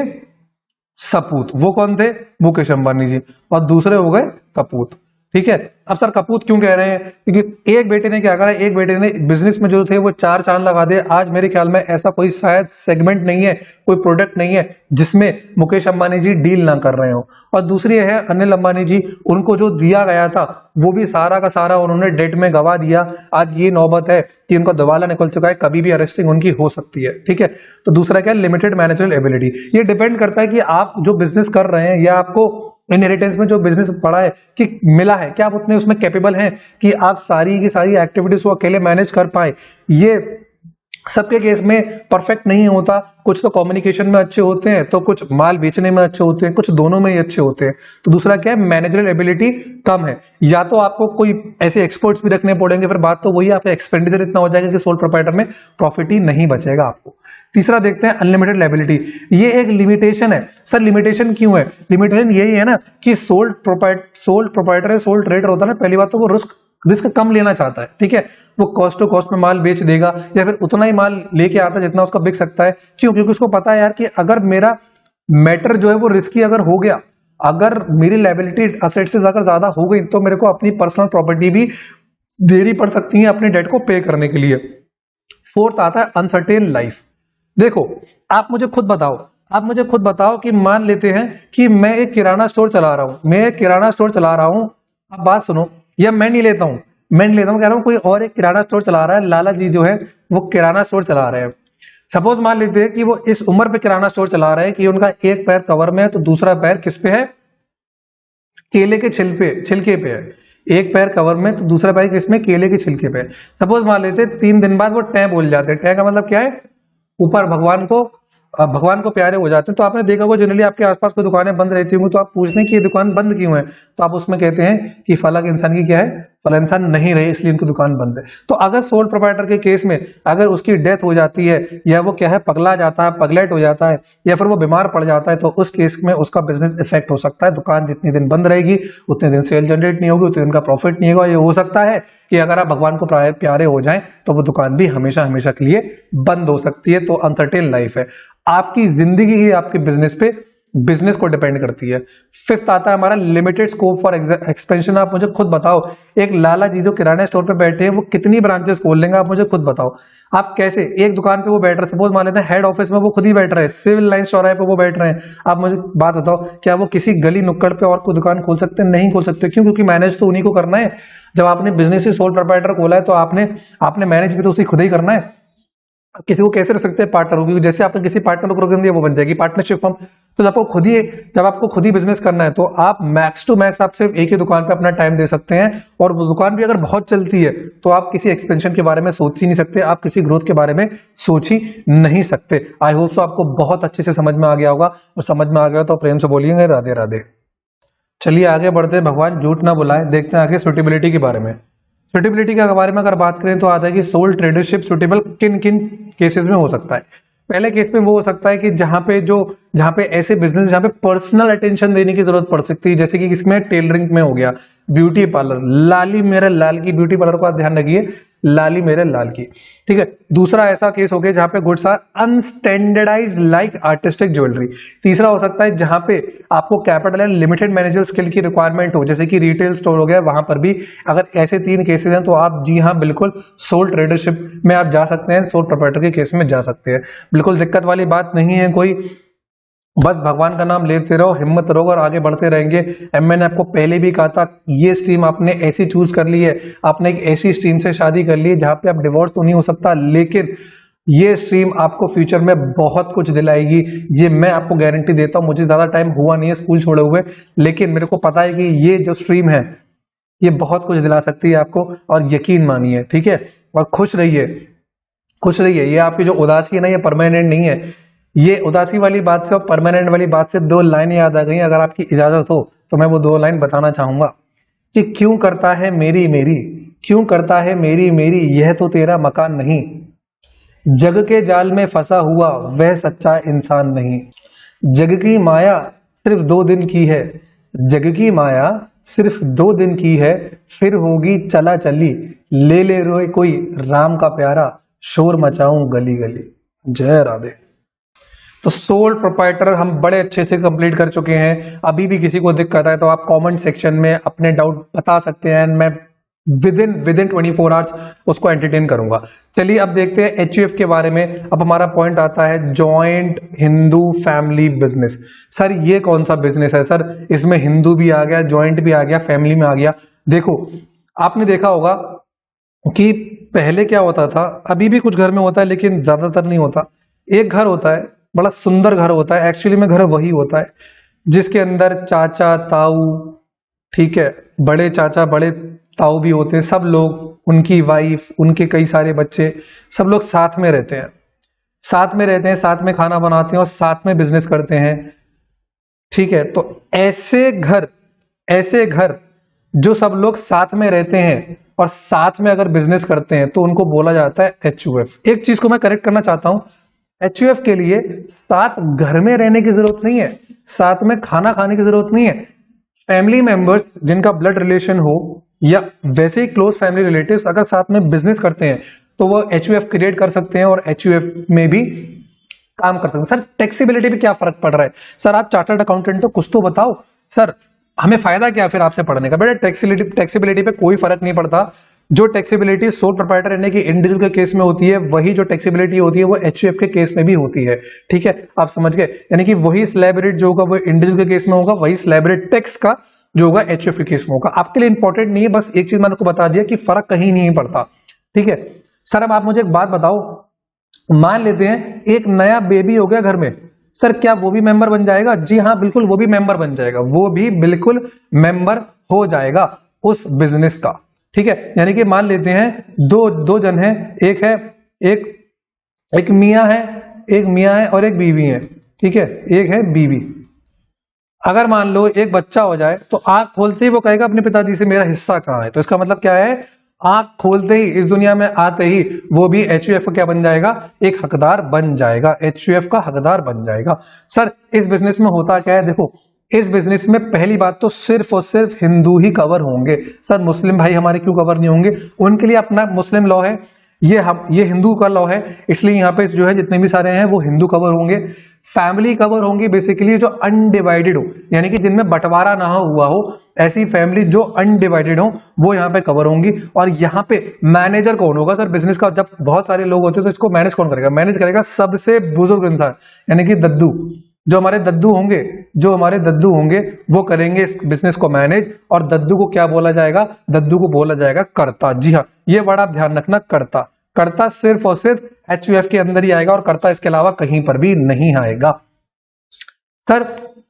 सपूत। वो कौन थे? मुकेश अंबानी जी। और दूसरे हो गए कपूत। ठीक है, अब सर कपूत क्यों कह रहे हैं? क्योंकि एक बेटे ने क्या करा, एक बेटे ने बिजनेस में जो थे वो 4 चांद लगा दिए। आज मेरे ख्याल में ऐसा कोई शायद सेगमेंट नहीं है, कोई प्रोडक्ट नहीं है जिसमें मुकेश अंबानी जी डील ना कर रहे हो। और दूसरी है अनिल अंबानी जी, उनको जो दिया गया था वो भी सारा का सारा उन्होंने डेट में गवा दिया। आज ये नौबत है कि उनका दिवाला निकल चुका है, कभी भी अरेस्टिंग उनकी हो सकती है। ठीक है, तो दूसरा क्या है? Limited managerial ability. ये डिपेंड करता है कि आप जो बिजनेस कर रहे हैं या आपको इनहेरिटेंस में जो बिजनेस पड़ा है कि मिला है, क्या आप उतने उसमें कैपेबल हैं कि आप सारी की सारी एक्टिविटीज को अकेले मैनेज कर पाए। ये सबके केस में परफेक्ट नहीं होता। कुछ तो कम्युनिकेशन में अच्छे होते हैं, तो कुछ माल बेचने में अच्छे होते हैं, कुछ दोनों में ही अच्छे होते हैं। तो दूसरा क्या है? मैनेजरियल एबिलिटी कम है। या तो आपको कोई ऐसे एक्सपर्ट्स भी रखने पड़ेंगे, फिर बात तो वही, आपका एक्सपेंडिचर इतना हो जाएगा कि सोल प्रोप्राइटर में प्रॉफिट ही नहीं बचेगा आपको। तीसरा देखते हैं अनलिमिटेड लायबिलिटी। ये एक लिमिटेशन है। सर लिमिटेशन क्यों है? लिमिटेशन यही है ना कि सोल प्रोप्राइटर है, सोल ट्रेडर होता है ना, पहली बात तो वो रिस्क कम लेना चाहता है। ठीक है, वो कॉस्ट टू कॉस्ट में माल बेच देगा, या फिर उतना ही माल लेके आता है जितना उसका बिक सकता है। क्यों? क्योंकि उसको पता है यार कि अगर मेरा मैटर जो है वो रिस्की अगर हो गया, अगर मेरी लायबिलिटी असेट से अगर ज्यादा हो गई, तो मेरे को अपनी पर्सनल प्रॉपर्टी भी देनी पड़ सकती है अपने डेट को पे करने के लिए। फोर्थ आता है अनसर्टेन लाइफ। देखो, आप मुझे खुद बताओ कि मान लेते हैं कि मैं एक किराना स्टोर चला रहा हूं। अब बात सुनो, या मैं नहीं लेता हूं, कह रहा हूं कोई और एक किराना स्टोर चला रहा है। लाला जी जो है वो किराना स्टोर चला रहे हैं। सपोज मान लेते हैं कि वो इस उम्र पे किराना स्टोर चला रहे हैं कि उनका एक पैर कवर में है तो दूसरा पैर किस पे है? केले के छिलके पे है। एक पैर कवर में तो दूसरा पैर किसमें? केले के छिलके पे। सपोज मान लेते हैं 3 दिन बाद वो टै बोल जाते हैं। टै का मतलब क्या है? ऊपर भगवान को प्यारे हो जाते हैं। तो आपने देखा होगा जनरली आपके आसपास कोई दुकानें बंद रहती होंगी, तो आप पूछते हैं कि ये दुकान बंद क्यों है, तो आप उसमें कहते हैं कि फला के इंसान की क्या है, फला इंसान नहीं रहे इसलिए उनकी दुकान बंद है। तो अगर सोल प्रोप्राइटर के केस में अगर उसकी डेथ हो जाती है, या वो क्या है पगला जाता है, पगलेट हो जाता है, या फिर वो बीमार पड़ जाता है, तो उस केस में उसका बिजनेस इफेक्ट हो सकता है। दुकान जितने दिन बंद रहेगी उतने दिन सेल जनरेट नहीं होगी, उतने दिन का प्रॉफिट नहीं होगा। ये हो सकता है कि अगर आप भगवान को प्यारे हो जाएं तो वो दुकान भी हमेशा हमेशा के लिए बंद हो सकती है। तो अनसर्टेन लाइफ है। आपकी जिंदगी ही आपके बिजनेस पे बिजनेस को डिपेंड करती है। फिफ्थ आता है हमारा लिमिटेड स्कोप फॉर एक्सपेंशन। आप मुझे खुद बताओ, एक लाला जी जो किराना स्टोर पे बैठे हैं वो कितनी ब्रांचेस खोल लेंगे, आप मुझे खुद बताओ। आप कैसे एक दुकान पे वो बैठ रहे, सपोज मान लेते हैं हेड ऑफिस में वो खुद ही बैठ रहे हैं, सिविल लाइंस चौराहे पे वो बैठ रहे हैं, आप मुझे बात बताओ क्या वो किसी गली नुक्कड़ पे और कोई दुकान खोल सकते हैं? नहीं खोल सकते। क्यों? क्योंकि मैनेज तो उन्हीं को करना है। जब आपने बिजनेस ही सोल प्रोप्राइटर खोला है तो आपने मैनेज भी तो उसी खुद ही करना है। किसी को कैसे रख सकते हैं? पार्टनर को। जैसे आपने किसी पार्टनर को रख दिया वो बन जाएगी पार्टनरशिप फर्म। तो जब आपको खुद ही बिजनेस करना है तो आप मैक्स टू मैक्स आप सिर्फ एक ही दुकान पे अपना टाइम दे सकते हैं, और वो दुकान भी अगर बहुत चलती है तो आप किसी एक्सपेंशन के बारे में सोच ही नहीं सकते, आप किसी ग्रोथ के बारे में सोच ही नहीं सकते। आई होप सो आपको बहुत अच्छे से समझ में आ गया होगा, और समझ में आ गया तो प्रेम से बोलिएगा राधे राधे। चलिए आगे बढ़ते हैं, भगवान झूठ ना बुलाए। देखते हैं आगे सुटेबिलिटी के बारे में। सुटेबिलिटी के बारे में अगर बात करें तो आता है कि सोल ट्रेडरशिप सुटेबल किन किन केसेस में हो सकता है। पहले केस में वो हो सकता है कि जहां पे ऐसे बिजनेस जहां पे पर्सनल अटेंशन देने की जरूरत पड़ सकती है, जैसे कि इसमें टेलरिंग में हो गया, ब्यूटी पार्लर, लाली मेरे लाल की ब्यूटी पार्लर को आप ध्यान रखिए, लाली मेरे लाल की, ठीक है। दूसरा ऐसा केस हो गया जहां पे goods are unstandardized like artistic jewellery. तीसरा हो सकता है जहां पे आपको capital and limited manager skill की रिक्वायरमेंट हो, जैसे कि रिटेल स्टोर हो गया, वहां पर भी अगर ऐसे 3 केसेस हैं तो आप जी हाँ बिल्कुल सोल ट्रेडरशिप में आप जा सकते हैं, सोल प्रोप्राइटर के केस में जा सकते हैं। बिल्कुल दिक्कत वाली बात नहीं है कोई, बस भगवान का नाम लेते रहो, हिम्मत रहो और आगे बढ़ते रहेंगे। मैंने आपको पहले भी कहा था, ये स्ट्रीम आपने ऐसी चूज कर ली है, आपने एक ऐसी स्ट्रीम से शादी कर ली है जहां पे आप डिवोर्स तो नहीं हो सकता, लेकिन ये स्ट्रीम आपको फ्यूचर में बहुत कुछ दिलाएगी, ये मैं आपको गारंटी देता हूं। मुझे ज्यादा टाइम हुआ नहीं है स्कूल छोड़े हुए, लेकिन मेरे को पता है कि ये जो स्ट्रीम है ये बहुत कुछ दिला सकती है आपको, और यकीन मानिए, ठीक है। और खुश रहिए, खुश रहिए। ये आपकी जो उदासी है ना, ये परमानेंट नहीं है। ये उदासी वाली बात से और परमानेंट वाली बात से 2 लाइन याद आ गई। अगर आपकी इजाजत हो तो मैं वो 2 लाइन बताना चाहूंगा कि क्यों करता है मेरी मेरी, क्यों करता है मेरी मेरी, यह तो तेरा मकान नहीं, जग के जाल में फंसा हुआ वह सच्चा इंसान नहीं, जग की माया सिर्फ 2 दिन की है, जग की माया सिर्फ 2 दिन की है, फिर होगी चला चली, ले ले रोए कोई राम का प्यारा, शोर मचाऊं गली गली। जय राधे। तो सोल प्रोप्राइटर हम बड़े अच्छे से कंप्लीट कर चुके हैं। अभी भी किसी को दिक्कत है तो आप कमेंट सेक्शन में अपने डाउट बता सकते हैं, मैं विद इन 24 आवर्स उसको एंटरटेन करूंगा। चलिए अब देखते हैं एचयूएफ के बारे में। अब हमारा पॉइंट आता है joint Hindu family business. Sir ये कौन सा बिजनेस है सर? इसमें हिंदू भी आ गया, जॉइंट भी आ गया, फैमिली में आ गया। देखो आपने देखा होगा कि पहले क्या होता था, अभी भी कुछ घर में होता है लेकिन ज्यादातर नहीं होता। एक घर होता है, बड़ा सुंदर घर होता है, एक्चुअली में घर वही होता है जिसके अंदर चाचा ताऊ, ठीक है, बड़े चाचा बड़े ताऊ भी होते हैं, सब लोग, उनकी वाइफ, उनके कई सारे बच्चे, सब लोग साथ में रहते हैं, साथ में रहते हैं, साथ में खाना बनाते हैं और साथ में बिजनेस करते हैं, ठीक है। तो ऐसे घर जो सब लोग साथ में रहते हैं और साथ में अगर बिजनेस करते हैं तो उनको बोला जाता है एचयूएफ। एक चीज को मैं करेक्ट करना चाहता हूं, एचयूएफ के लिए साथ घर में रहने की जरूरत नहीं है, साथ में खाना खाने की जरूरत नहीं है। फैमिली मेंबर्स जिनका ब्लड रिलेशन हो या वैसे ही क्लोज फैमिली रिलेटिव्स अगर साथ में बिजनेस करते हैं तो वो एचयूएफ क्रिएट कर सकते हैं और एचयूएफ में भी काम कर सकते हैं। सर टैक्सेबिलिटी पे क्या फर्क पड़ रहा है? सर आप चार्टर्ड अकाउंटेंट तो कुछ तो बताओ। सर हमें फायदा क्या फिर आपसे पढ़ने का? बेटा टैक्सेबिलिटी पे कोई फर्क नहीं पड़ता। जो टैक्सेबिलिटी सोल प्रोप्राइटर यानी कि इंडिविजुअल के केस में होती है, वही जो टैक्सेबिलिटी होती है वो एचयूएफ के केस में भी होती है, ठीक है। आप समझ गए? यानी कि वही स्लैब रेट जो होगा वो इंडिविजुअल के केस में होगा, वही स्लैब रेट टैक्स का जो होगा एचयूएफ के केस में होगा। आपके लिए इंपॉर्टेंट नहीं है, बस एक चीज मैंने आपको बता दिया कि फर्क कहीं नहीं पड़ता, ठीक है। सर अब आप मुझे एक बात बताओ, मान लेते हैं एक नया बेबी हो गया घर में, सर क्या वो भी मेंबर बन जाएगा? जी हाँ बिल्कुल, वो भी मेंबर बन जाएगा, वो भी बिल्कुल मेंबर हो जाएगा उस बिजनेस का, ठीक है। यानी कि मान लेते हैं दो जन हैं, एक मियां है और एक बीवी है, ठीक है, एक है बीवी। अगर मान लो एक बच्चा हो जाए तो आंख खोलते ही वो कहेगा अपने पिताजी से मेरा हिस्सा कहां है। तो इसका मतलब क्या है? आंख खोलते ही, इस दुनिया में आते ही वो भी एचयूएफ का क्या बन जाएगा? एक हकदार बन जाएगा, एचयूएफ का हकदार बन जाएगा। सर इस बिजनेस में होता क्या है? देखो इस बिजनेस में पहली बात तो सिर्फ और सिर्फ हिंदू ही कवर होंगे। सर मुस्लिम भाई हमारे क्यों कवर नहीं होंगे? उनके लिए अपना मुस्लिम लॉ है, ये हिंदू का लॉ है, इसलिए यहाँ पे जो है जितने भी सारे हैं वो हिंदू कवर होंगे। फैमिली कवर होंगी बेसिकली जो अनडिवाइडेड हो, यानी कि जिनमें बंटवारा ना हुआ हो, ऐसी फैमिली जो अनडिवाइडेड हो वो यहाँ पे कवर होंगी। और यहाँ पे मैनेजर कौन होगा सर बिजनेस का? जब बहुत सारे लोग होते हैं तो इसको मैनेज कौन करेगा? मैनेज करेगा सबसे बुजुर्ग इंसान, यानी कि दद्दू। जो हमारे दद्दू होंगे वो करेंगे इस बिजनेस को मैनेज। और दद्दू को क्या बोला जाएगा? दद्दू को बोला जाएगा कर्ता। जी हाँ, ये बड़ा आप ध्यान रखना, कर्ता। कर्ता सिर्फ और सिर्फ HUF के अंदर ही आएगा और कर्ता इसके अलावा कहीं पर भी नहीं आएगा। सर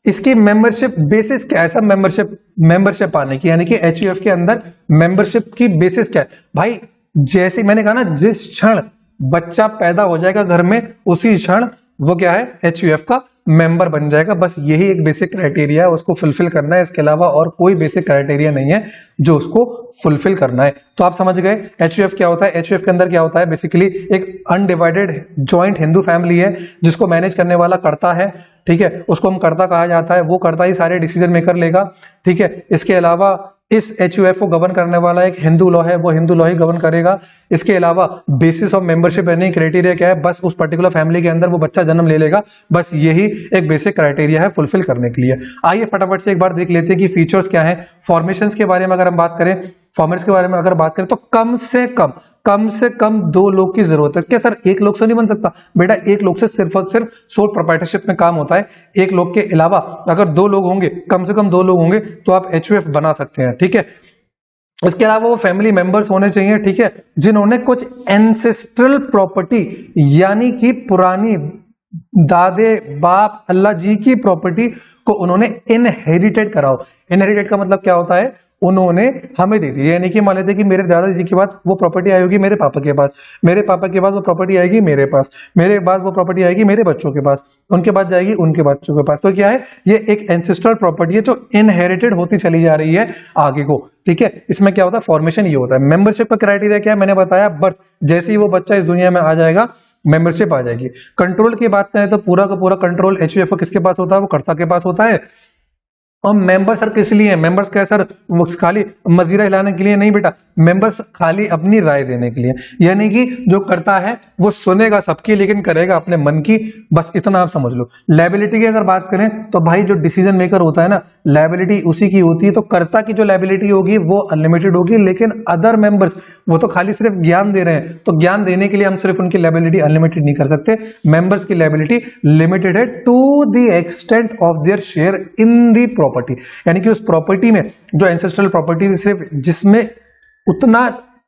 इसकी मेंबरशिप बेसिस क्या है? सर मेंबरशिप पाने की, यानी कि HUF के अंदर मेंबरशिप की बेसिस क्या है भाई? जैसे मैंने कहा ना, जिस क्षण बच्चा पैदा हो जाएगा घर में, उसी क्षण वो क्या है? HUF का मेंबर बन जाएगा। बस यही एक बेसिक क्राइटेरिया है, उसको फुलफिल करना है, इसके अलावा और कोई बेसिक क्राइटेरिया नहीं है जो उसको फुलफिल करना है। तो आप समझ गए HUF क्या होता है। HUF के अंदर क्या होता है? बेसिकली एक अनडिवाइडेड जॉइंट हिंदू फैमिली है जिसको मैनेज करने वाला कर्ता है, ठीक है, उसको हम कर्ता कहा जाता है। वो कर्ता ही सारे डिसीजन मेकर लेगा, ठीक है। इसके अलावा इस HUF को गवर्न करने वाला एक हिंदू लॉ है, वो हिंदू लॉ ही गवर्न करेगा। इसके अलावा बेसिस ऑफ मेंबरशिप यानी क्राइटेरिया क्या है? बस उस पर्टिकुलर फैमिली के अंदर वो बच्चा जन्म ले लेगा, बस यही एक बेसिक क्राइटेरिया है फुलफिल करने के लिए। आइए फटाफट से एक बार देख लेते हैं कि फीचर्स क्या है। फॉर्मेशंस के बारे में अगर हम बात करें, फॉर्मेट्स के बारे में अगर बात करें तो कम से कम 2 लोग की जरूरत है। क्या सर एक लोग से नहीं बन सकता? बेटा एक लोग से सिर्फ और सिर्फ सोल प्रोप्राइटरशिप में काम होता है। एक लोग के अलावा अगर 2 लोग होंगे, कम से कम 2 लोग होंगे तो आप HUF बना सकते हैं, ठीक है। इसके अलावा वो फैमिली मेंबर्स होने चाहिए, ठीक है, जिन्होंने कुछ एंसेस्ट्रल प्रॉपर्टी यानी कि पुरानी दादे बाप अल्लाह जी की प्रॉपर्टी को उन्होंने इनहेरिटेड कराओ। इनहेरिटेड का मतलब क्या होता है? उन्होंने हमें दे दी, यानी कि मान लेते कि मेरे दादाजी के बाद वो प्रॉपर्टी आई होगी मेरे पापा के पास, मेरे पापा के बाद वो प्रॉपर्टी आएगी मेरे पास, मेरे बाद वो प्रॉपर्टी आएगी मेरे बच्चों के पास, उनके बाद जाएगी उनके बच्चों के पास। तो क्या है? ये एक एंसेस्ट्रल प्रॉपर्टी है जो इनहेरिटेड होती चली जा रही है आगे को, ठीक है। इसमें क्या होता है? फॉर्मेशन ये होता है। मेंबरशिप का क्राइटेरिया क्या है? मैंने बताया, बर्थ। जैसे ही वो बच्चा इस दुनिया में आ जाएगा मेंबरशिप आ जाएगी। कंट्रोल की बात करें तो पूरा का पूरा कंट्रोल HUF को किसके पास होता है? वो कर्ता के पास होता है। और मेंबर सर किस लिए है? मेंबर्स क्या है सर? खाली मजीरा हिलाने के लिए नहीं बेटा, मेंबर्स खाली अपनी राय देने के लिए, यानी कि जो करता है वो सुनेगा सबकी लेकिन करेगा अपने मन की, बस इतना आप समझ लो। लायबिलिटी की अगर बात करें तो भाई जो डिसीजन मेकर होता है ना, लायबिलिटी उसी की होती है। तो कर्ता की जो लायबिलिटी होगी वो अनलिमिटेड होगी, लेकिन अदर मेंबर्स वो तो खाली सिर्फ ज्ञान दे रहे हैं, तो ज्ञान देने के लिए हम सिर्फ उनकी लायबिलिटी अनलिमिटेड नहीं कर सकते। मेंबर्स की लायबिलिटी लिमिटेड है to the extent of their share in the property, यानी कि उस प्रॉपर्टी में जो एंसेस्ट्रल प्रॉपर्टी सिर्फ जिसमें उतना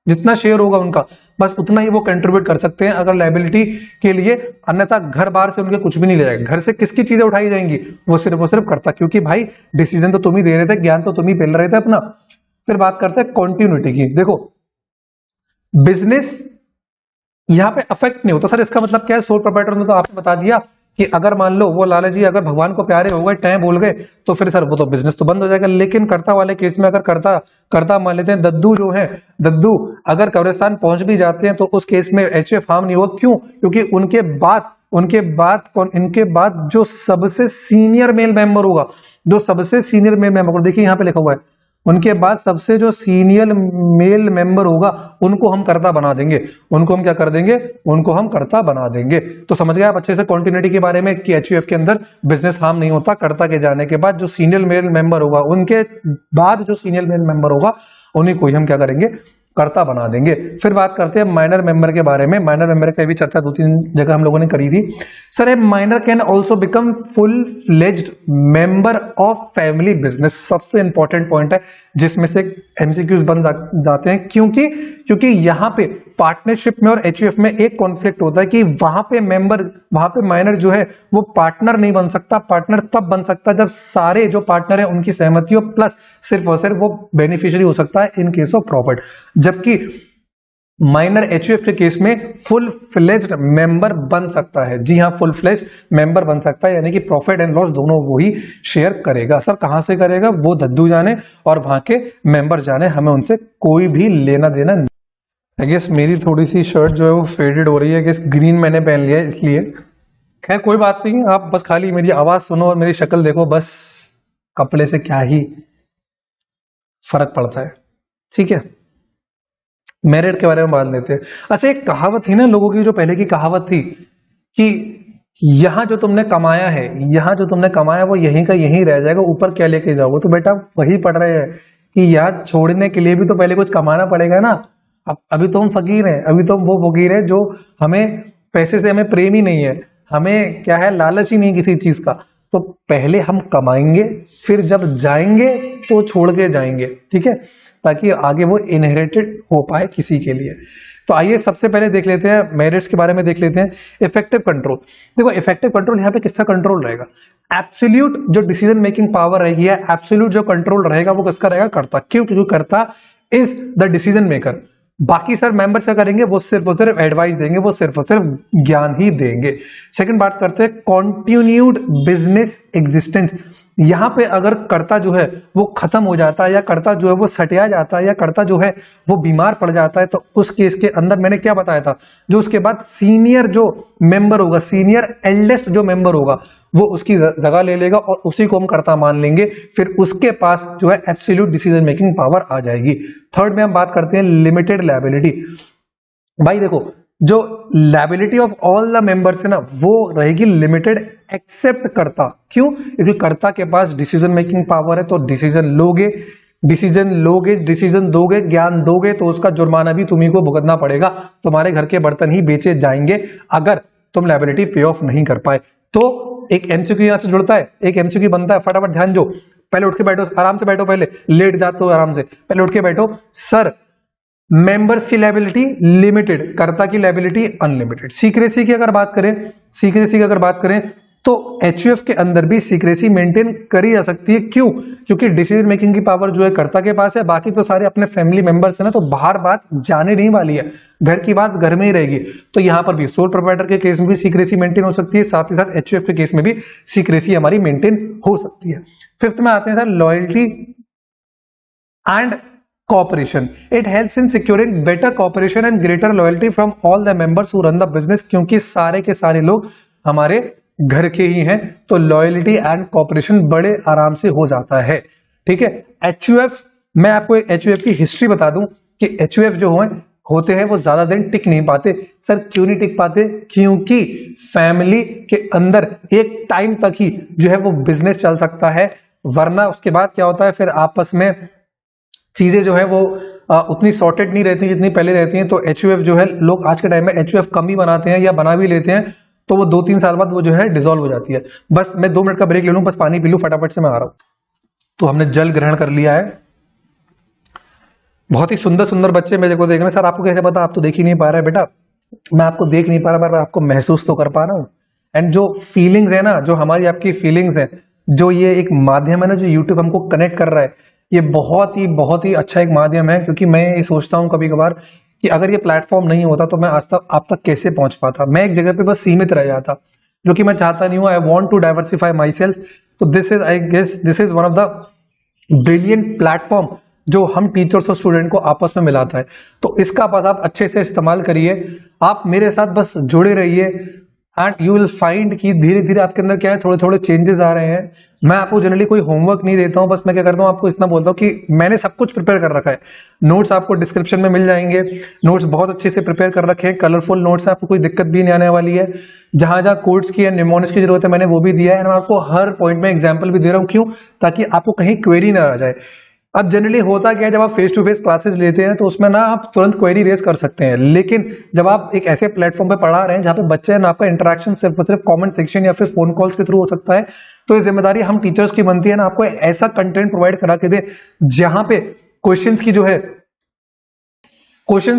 जितना शेयर होगा उनका, बस उतना ही वो कंट्रीब्यूट कर सकते हैं अगर लायबिलिटी के लिए। अन्यथा घर बाहर से उनके कुछ भी नहीं ले जाएगा। घर से किसकी चीजें उठाई जाएंगी? वो सिर्फ करता, क्योंकि भाई डिसीजन तो तुम ही दे रहे थे, ज्ञान तो तुम ही फैल रहे थे अपना। फिर बात करते हैं कॉन्टिन्यूटी की। देखो बिजनेस यहां पे अफेक्ट नहीं होता। सर इसका मतलब क्या है? सोल प्रोप्राइटर ने तो आपने बता दिया कि अगर मान लो वो लाला जी अगर भगवान को प्यारे हो गए, टैं बोल गए, तो फिर सर वो तो बिजनेस तो बंद हो जाएगा। लेकिन कर्ता वाले केस में अगर कर्ता मान लेते हैं दद्दू जो है, दद्दू अगर कब्रिस्तान पहुंच भी जाते हैं तो उस केस में HUF हार्म नहीं होगा। क्यों? क्योंकि इनके बाद जो सबसे सीनियर मेल मेंबर होगा, जो सबसे सीनियर मेल मेंबर, देखिए यहां पे लिखा हुआ है, उनके बाद सबसे जो सीनियर मेल मेंबर होगा उनको हम कर्ता बना देंगे। उनको हम क्या कर देंगे? उनको हम कर्ता बना देंगे। तो समझ गए आप अच्छे से कॉन्टिन्यूटी के बारे में कि HUF के अंदर बिजनेस हार्म नहीं होता। कर्ता के जाने के बाद जो सीनियर मेल मेंबर होगा, उनके बाद जो सीनियर मेल मेंबर होगा, उन्हीं को ही हम क्या करेंगे? कर्ता बना देंगे। फिर बात करते हैं माइनर मेंबर के बारे में। माइनर मेंबर की भी चर्चा 2-3 जगह हम लोगों ने करी थी। Sir A minor can also become full fledged member of family business. सबसे इंपॉर्टेंट पॉइंट है जिसमें से MCQs बन जाते हैं, क्योंकि यहां पे पार्टनरशिप में और HUF में एक कॉन्फ्लिक्ट होता है कि वहां पे माइनर जो है वो पार्टनर नहीं बन सकता। पार्टनर तब बन सकता है जब सारे जो पार्टनर है उनकी सहमति हो, प्लस सिर्फ और सिर्फ वो बेनिफिशियरी हो सकता है इन केस ऑफ प्रॉफिट। जबकि माइनर HUF के केस में फुल फ्लेज्ड मेंबर बन सकता है। जी हाँ, फुल फ्लेज्ड मेंबर बन सकता है, यानी कि प्रॉफिट एंड लॉस दोनों वो ही शेयर करेगा। सर कहां से करेगा? वो दद्दू जाने और वहां के मेंबर जाने, हमें उनसे कोई भी लेना देना नहीं। आई गेस मेरी थोड़ी सी शर्ट जो है वो फेडेड हो रही है, गेस ग्रीन मैंने पहन लिया है इसलिए। खैर कोई बात नहीं, आप बस खाली मेरी आवाज सुनो और मेरी शक्ल देखो, बस कपड़े से क्या ही फर्क पड़ता है, ठीक है। मेरिट के बारे में बात लेते हैं। अच्छा, एक कहावत थी ना लोगों की, जो पहले की कहावत थी कि यहाँ जो तुमने कमाया है, यहाँ जो तुमने कमाया वो यहीं का यहीं रह जाएगा, ऊपर क्या लेके जाओगे। तो बेटा वही पढ़ रहे हैं कि यहाँ छोड़ने के लिए भी तो पहले कुछ कमाना पड़ेगा ना। अब अभी तो हम फकीर हैं, अभी तो हम वो फकीर हैं जो हमें पैसे से हमें प्रेम ही नहीं है, हमें क्या है लालच ही नहीं किसी चीज का। तो पहले हम कमाएंगे, फिर जब जाएंगे तो छोड़ के जाएंगे, ठीक है, ताकि आगे वो इनहेरिटेड हो पाए किसी के लिए। तो आइए सबसे पहले देख लेते हैं, मेरिट्स के बारे में देख लेते हैं। इफेक्टिव कंट्रोल, देखो इफेक्टिव कंट्रोल यहाँ पे किसका कंट्रोल रहेगा? एब्सोल्यूट जो डिसीजन मेकिंग पावर रहेगी, एब्सोल्यूट जो कंट्रोल रहेगा वो किसका रहेगा? कर्ता। क्यों? क्योंकि कर्ता इज द डिसीजन मेकर। बाकी सर मेंबर्स क्या करेंगे? वो सिर्फ और सिर्फ एडवाइस देंगे, वो सिर्फ और सिर्फ ज्ञान ही देंगे। सेकंड बात करते हैं कॉन्टिन्यूड बिजनेस एग्जिस्टेंस। यहां पे अगर कर्ता जो है वो खत्म हो जाता है, या कर्ता जो है वो सटिया जाता है, या कर्ता जो है वो बीमार पड़ जाता है, तो उस केस के अंदर मैंने क्या बताया था, जो उसके बाद सीनियर जो मेंबर होगा, सीनियर एल्डेस्ट जो मेंबर होगा, वो उसकी जगह ले लेगा और उसी को हम कर्ता मान लेंगे। फिर उसके पास जो है एब्सोल्यूट डिसीजन मेकिंग पावर आ जाएगी। थर्ड में हम बात करते हैं लिमिटेड लायबिलिटी। भाई देखो, जो liability of all the members है ना, वो रहेगी लिमिटेड एक्सेप्ट कर्ता। क्यों? क्योंकि कर्ता के पास डिसीजन मेकिंग पावर है, तो डिसीजन लोगे, डिसीजन दोगे, ज्ञान दोगे, तो उसका जुर्माना भी तुम्ही को भुगतना पड़ेगा। तुम्हारे घर के बर्तन ही बेचे जाएंगे अगर तुम लायबिलिटी पे ऑफ नहीं कर पाए। तो एक एमसीक्यू यहां से जुड़ता है, एक एमसीक्यू बनता है, फटाफट ध्यान दो। पहले उठ के बैठो, आराम से बैठो, पहले लेट जाते हो आराम से, पहले उठ के बैठो। सर मेंबर्स की लायबिलिटी लिमिटेड, कर्ता की लायबिलिटी अनलिमिटेड। सीक्रेसी की अगर बात करें तो एचयूएफ के अंदर भी सीक्रेसी मेंटेन करी जा सकती है। क्यों? क्योंकि डिसीजन मेकिंग की पावर जो है कर्ता के पास है, बाकी तो सारे अपने फैमिली मेंबर्स है ना, तो बाहर बात जाने नहीं वाली है, घर की बात घर में ही रहेगी। तो यहां पर भी सोल प्रोप्राइटर के केस में भी सीक्रेसी मेंटेन हो सकती है, साथ ही साथ एचयूएफ के केस में भी सीक्रेसी हमारी मेंटेन हो सकती है। फिफ्थ में आते हैं sir loyalty and cooperation. It helps in securing better cooperation and greater loyalty from all the members who run the business. क्योंकि सारे के सारे लोग हमारे घर के ही हैं, तो लॉयल्टी एंड कॉपरेशन बड़े आराम से हो जाता है, ठीक है। एचयूएफ, मैं आपको एक एचयूएफ की हिस्ट्री बता दूं कि एचयूएफ जो होते हैं वो ज्यादा दिन टिक नहीं पाते। सर क्यों नहीं टिक पाते? क्योंकि फैमिली के अंदर एक टाइम तक ही जो है वो बिजनेस चल सकता है, वरना उसके बाद क्या होता है, फिर आपस में चीजें जो है वो उतनी सॉर्टेड नहीं रहती जितनी पहले रहती हैं। तो एचयूएफ जो है, लोग आज के टाइम में एचयूएफ कम ही बनाते हैं, या बना भी लेते हैं तो वो 2-3 साल बाद वो जो है डिसॉल्व हो जाती है। बस मैं 2 मिनट का ब्रेक ले लूं, बस पानी पी लूं, फटाफट से मैं आ रहा हूं। तो हमने जल ग्रहण कर लिया है। बहुत ही सुंदर सुंदर बच्चे मेरे को देख रहे हैं। सर आपको कैसे पता? आप तो देख ही नहीं पा रहे बेटा। मैं आपको देख नहीं पा रहा, पर आपको महसूस तो कर पा रहा हूं। एंड जो फीलिंग्स है ना, जो हमारी आपकी फीलिंग्स है, जो ये एक माध्यम है ना, जो यूट्यूब हमको कनेक्ट कर रहा है, ये बहुत ही अच्छा एक माध्यम है। क्योंकि मैं ये सोचता हूँ कभी कभार कि अगर ये प्लेटफॉर्म नहीं होता तो मैं आज तक आप तक कैसे पहुंच पाता। मैं एक जगह पे बस सीमित रह जाता, जो कि मैं चाहता नहीं हूँ। I want to diversify myself. तो this is, I guess this is one of the brilliant platform जो हम टीचर्स और स्टूडेंट को आपस में मिलाता है। तो इसका बस आप अच्छे से इस्तेमाल करिए, आप मेरे साथ बस जुड़े रहिए, एंड यू विल फाइंड कि धीरे धीरे आपके अंदर क्या है, थोड़े थोड़े चेंजेस आ रहे हैं। मैं आपको जनरली कोई होमवर्क नहीं देता हूं, बस मैं क्या करता हूं, आपको इतना बोलता हूं कि मैंने सब कुछ प्रिपेयर कर रखा है। नोट्स आपको डिस्क्रिप्शन में मिल जाएंगे, नोट्स बहुत अच्छे से प्रिपेयर कर रखे हैं, कलरफुल नोट्स, आपको कोई दिक्कत भी नहीं आने वाली है। जहां जहां कोड्स की या निमोनिक्स की जरूरत है मैंने वो भी दिया है, मैं आपको हर पॉइंट में एग्जाम्पल भी दे रहा हूँ। क्यों? ताकि आपको कहीं क्वेरी ना आ जाए। अब जनरली होता क्या है, जब आप फेस टू फेस क्लासेस लेते हैं तो उसमें ना आप तुरंत क्वेरी रेज कर सकते हैं, लेकिन जब आप एक ऐसे प्लेटफॉर्म पे पढ़ा रहे हैं जहां पे बच्चे हैं ना, आपका इंटरेक्शन सिर्फ और सिर्फ कमेंट सेक्शन या फिर फोन कॉल्स के थ्रू हो सकता है, तो ये जिम्मेदारी हम टीचर्स की बनती है ना, आपको ऐसा कंटेंट प्रोवाइड करा के दे जहां पे क्वेश्चंस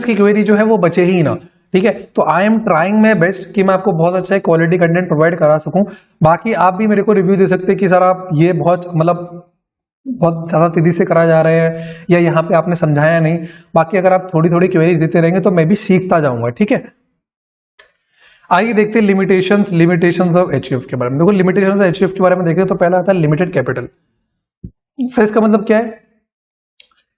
की क्वेरी जो है वो बचे ही ना, ठीक है। तो I am trying my best कि मैं आपको बहुत अच्छा क्वालिटी कंटेंट प्रोवाइड करा सकूं। बाकी आप भी मेरे को रिव्यू दे सकते हैं कि सर आप ये बहुत ज्यादा तेजी से करा जा रहे हैं, या यहाँ पे आपने समझाया नहीं। बाकी अगर आप थोड़ी थोड़ी क्वेरी देते रहेंगे तो मैं भी सीखता जाऊंगा, ठीक है। आइए देखते हैं लिमिटेशंस ऑफ एचयूएफ के बारे में। देखो लिमिटेशंस ऑफ एचयूएफ के बारे में देखें तो पहला आता है लिमिटेड कैपिटल। सर इसका मतलब क्या है?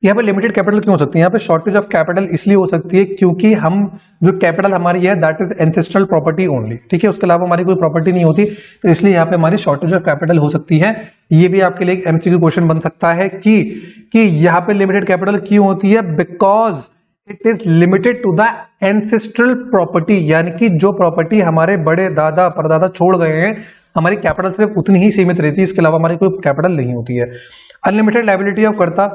यहाँ पे लिमिटेड कैपिटल क्यों हो सकती है? यहाँ पे शॉर्टेज ऑफ कैपिटल इसलिए हो सकती है क्योंकि हम जो कैपिटल हमारी है that is ancestral property only, ठीक है। उसके अलावा हमारी कोई प्रॉपर्टी नहीं होती, तो इसलिए यहाँ पे हमारी शॉर्टेज ऑफ कैपिटल हो सकती है। ये भी आपके लिए एक एमसीक्यू क्वेश्चन बन सकता है कि यहाँ पे लिमिटेड कैपिटल क्यों होती है? Because it is limited to the ancestral property, यानी कि जो प्रॉपर्टी हमारे बड़े दादा परदादा छोड़ गए हैं, हमारी कैपिटल सिर्फ उतनी ही सीमित रहती है, इसके अलावा हमारी कोई कैपिटल नहीं होती है। अनलिमिटेड लायबिलिटी ऑफ कर्ता,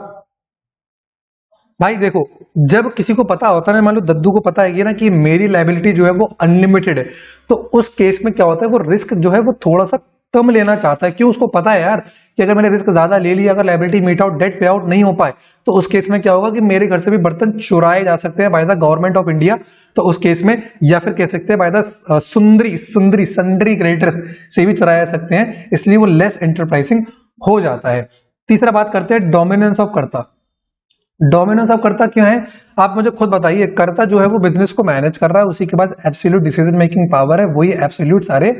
भाई देखो, जब किसी को पता होता है ना, मान लो दद्दू को पता है कि ना कि मेरी लायबिलिटी जो है वो अनलिमिटेड है, तो उस केस में क्या होता है, वो रिस्क जो है वो थोड़ा सा कम लेना चाहता है। क्यों? उसको पता है यार कि अगर मैंने रिस्क ज्यादा ले लिया, अगर लायबिलिटी मीट आउट, डेट पे आउट नहीं हो पाए, तो उस केस में क्या होगा कि मेरे घर से भी बर्तन चुराए जा सकते हैं by the government of India, तो उस केस में, या फिर कह सकते हैं बाय द सन्ड्री क्रेडिटर्स से भी चुराए जा सकते हैं, इसलिए वो लेस एंटरप्राइजिंग हो जाता है। तीसरा बात करते हैं डोमिनेंस ऑफ कर्ता। डोमिनेंस ऑफ कर्ता क्यों है, आप मुझे खुद बताइए। कर्ता जो है वो बिजनेस को मैनेज कर रहा है, उसी के पास एब्सोल्यूट डिसीजन मेकिंग पावर है, वही एब्सोल्यूट सारे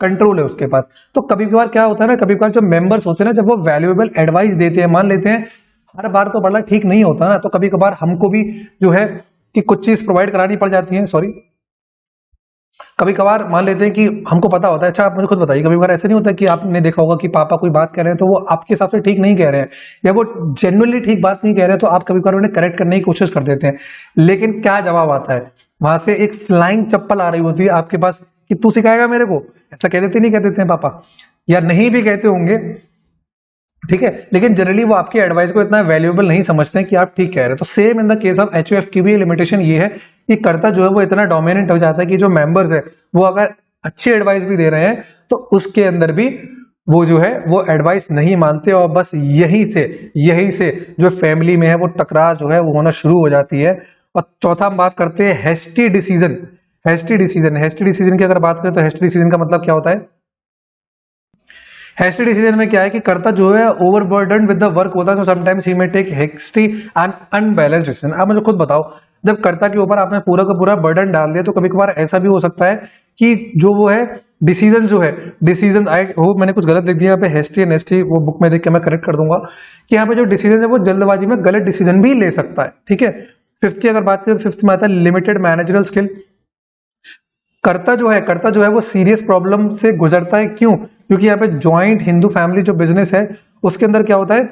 कंट्रोल है उसके पास। तो कभी कभार क्या होता है ना, कभी कभार जो मेंबर्स होते हैं ना, जब वो वैल्यूएबल एडवाइस देते हैं, मान लेते हैं हर बार तो बड़ा ठीक नहीं होता ना, तो कभी कभार हमको भी जो है कि कुछ चीज प्रोवाइड करानी पड़ जाती है। सॉरी, कभी कभार मान लेते हैं कि हमको पता होता है। अच्छा, आप मुझे खुद बताइए, कभी कभार ऐसा नहीं होता कि आपने देखा होगा कि पापा कोई बात कह रहे हैं तो वो आपके हिसाब से ठीक नहीं कह रहे हैं, या वो जेन्युइनली ठीक बात नहीं कह रहे हैं, तो आप कभी कभार उन्हें करेक्ट करने की कोशिश कर देते हैं, लेकिन क्या जवाब आता है? वहां से एक फ्लाइंग चप्पल आ रही होती है आपके पास कि तू सिखाएगा मेरे को। ऐसा कह देते नहीं, कह देते हैं पापा, या नहीं भी कहते होंगे, ठीक है, लेकिन जनरली वो आपकी एडवाइस को इतना वैल्यूएबल नहीं समझते हैं कि आप ठीक कह रहे हैं। तो same in the case of HUF की भी लिमिटेशन ये है कि कर्ता जो है वो इतना डोमिनेंट हो जाता है कि जो मेंबर्स है वो अगर अच्छी एडवाइस भी दे रहे हैं तो उसके अंदर भी वो जो है वो एडवाइस नहीं मानते, और बस यही से जो फैमिली में है वो टकरार जो है वो होना शुरू हो जाती है। और चौथा हम बात करते हैं हेस्टी डिसीजन। हेस्टी डिसीजन की अगर बात करें तो हेस्टी डिसीजन का मतलब क्या होता है? हेस्टी डिसीजन में क्या है कि कर्ता जो है ओवरबर्डन विद द वर्क होता है, तो sometimes he may take hasty and unbalanced decision. आप मुझे खुद बताओ, जब कर्ता के ऊपर आपने पूरा का पूरा बर्डन डाल दिया, तो कभी कभार ऐसा भी हो सकता है कि जो वो है डिसीजन आई होप मैंने कुछ गलत लिख दिया यहाँ पे, हेस्टी एंड नेस्टी वो बुक में देख के मैं करेक्ट कर दूंगा कि यहाँ पे जो डिसीजन है वो जल्दबाजी में गलत डिसीजन भी ले सकता है, ठीक है। फिफ्थ की अगर बात करें तो फिफ्थ में आता है लिमिटेड मैनेजरल स्किल। कर्ता जो है वो सीरियस प्रॉब्लम से गुजरता है। क्यों? क्योंकि यहाँ पे ज्वाइंट हिंदू फैमिली जो बिजनेस है उसके अंदर क्या होता है,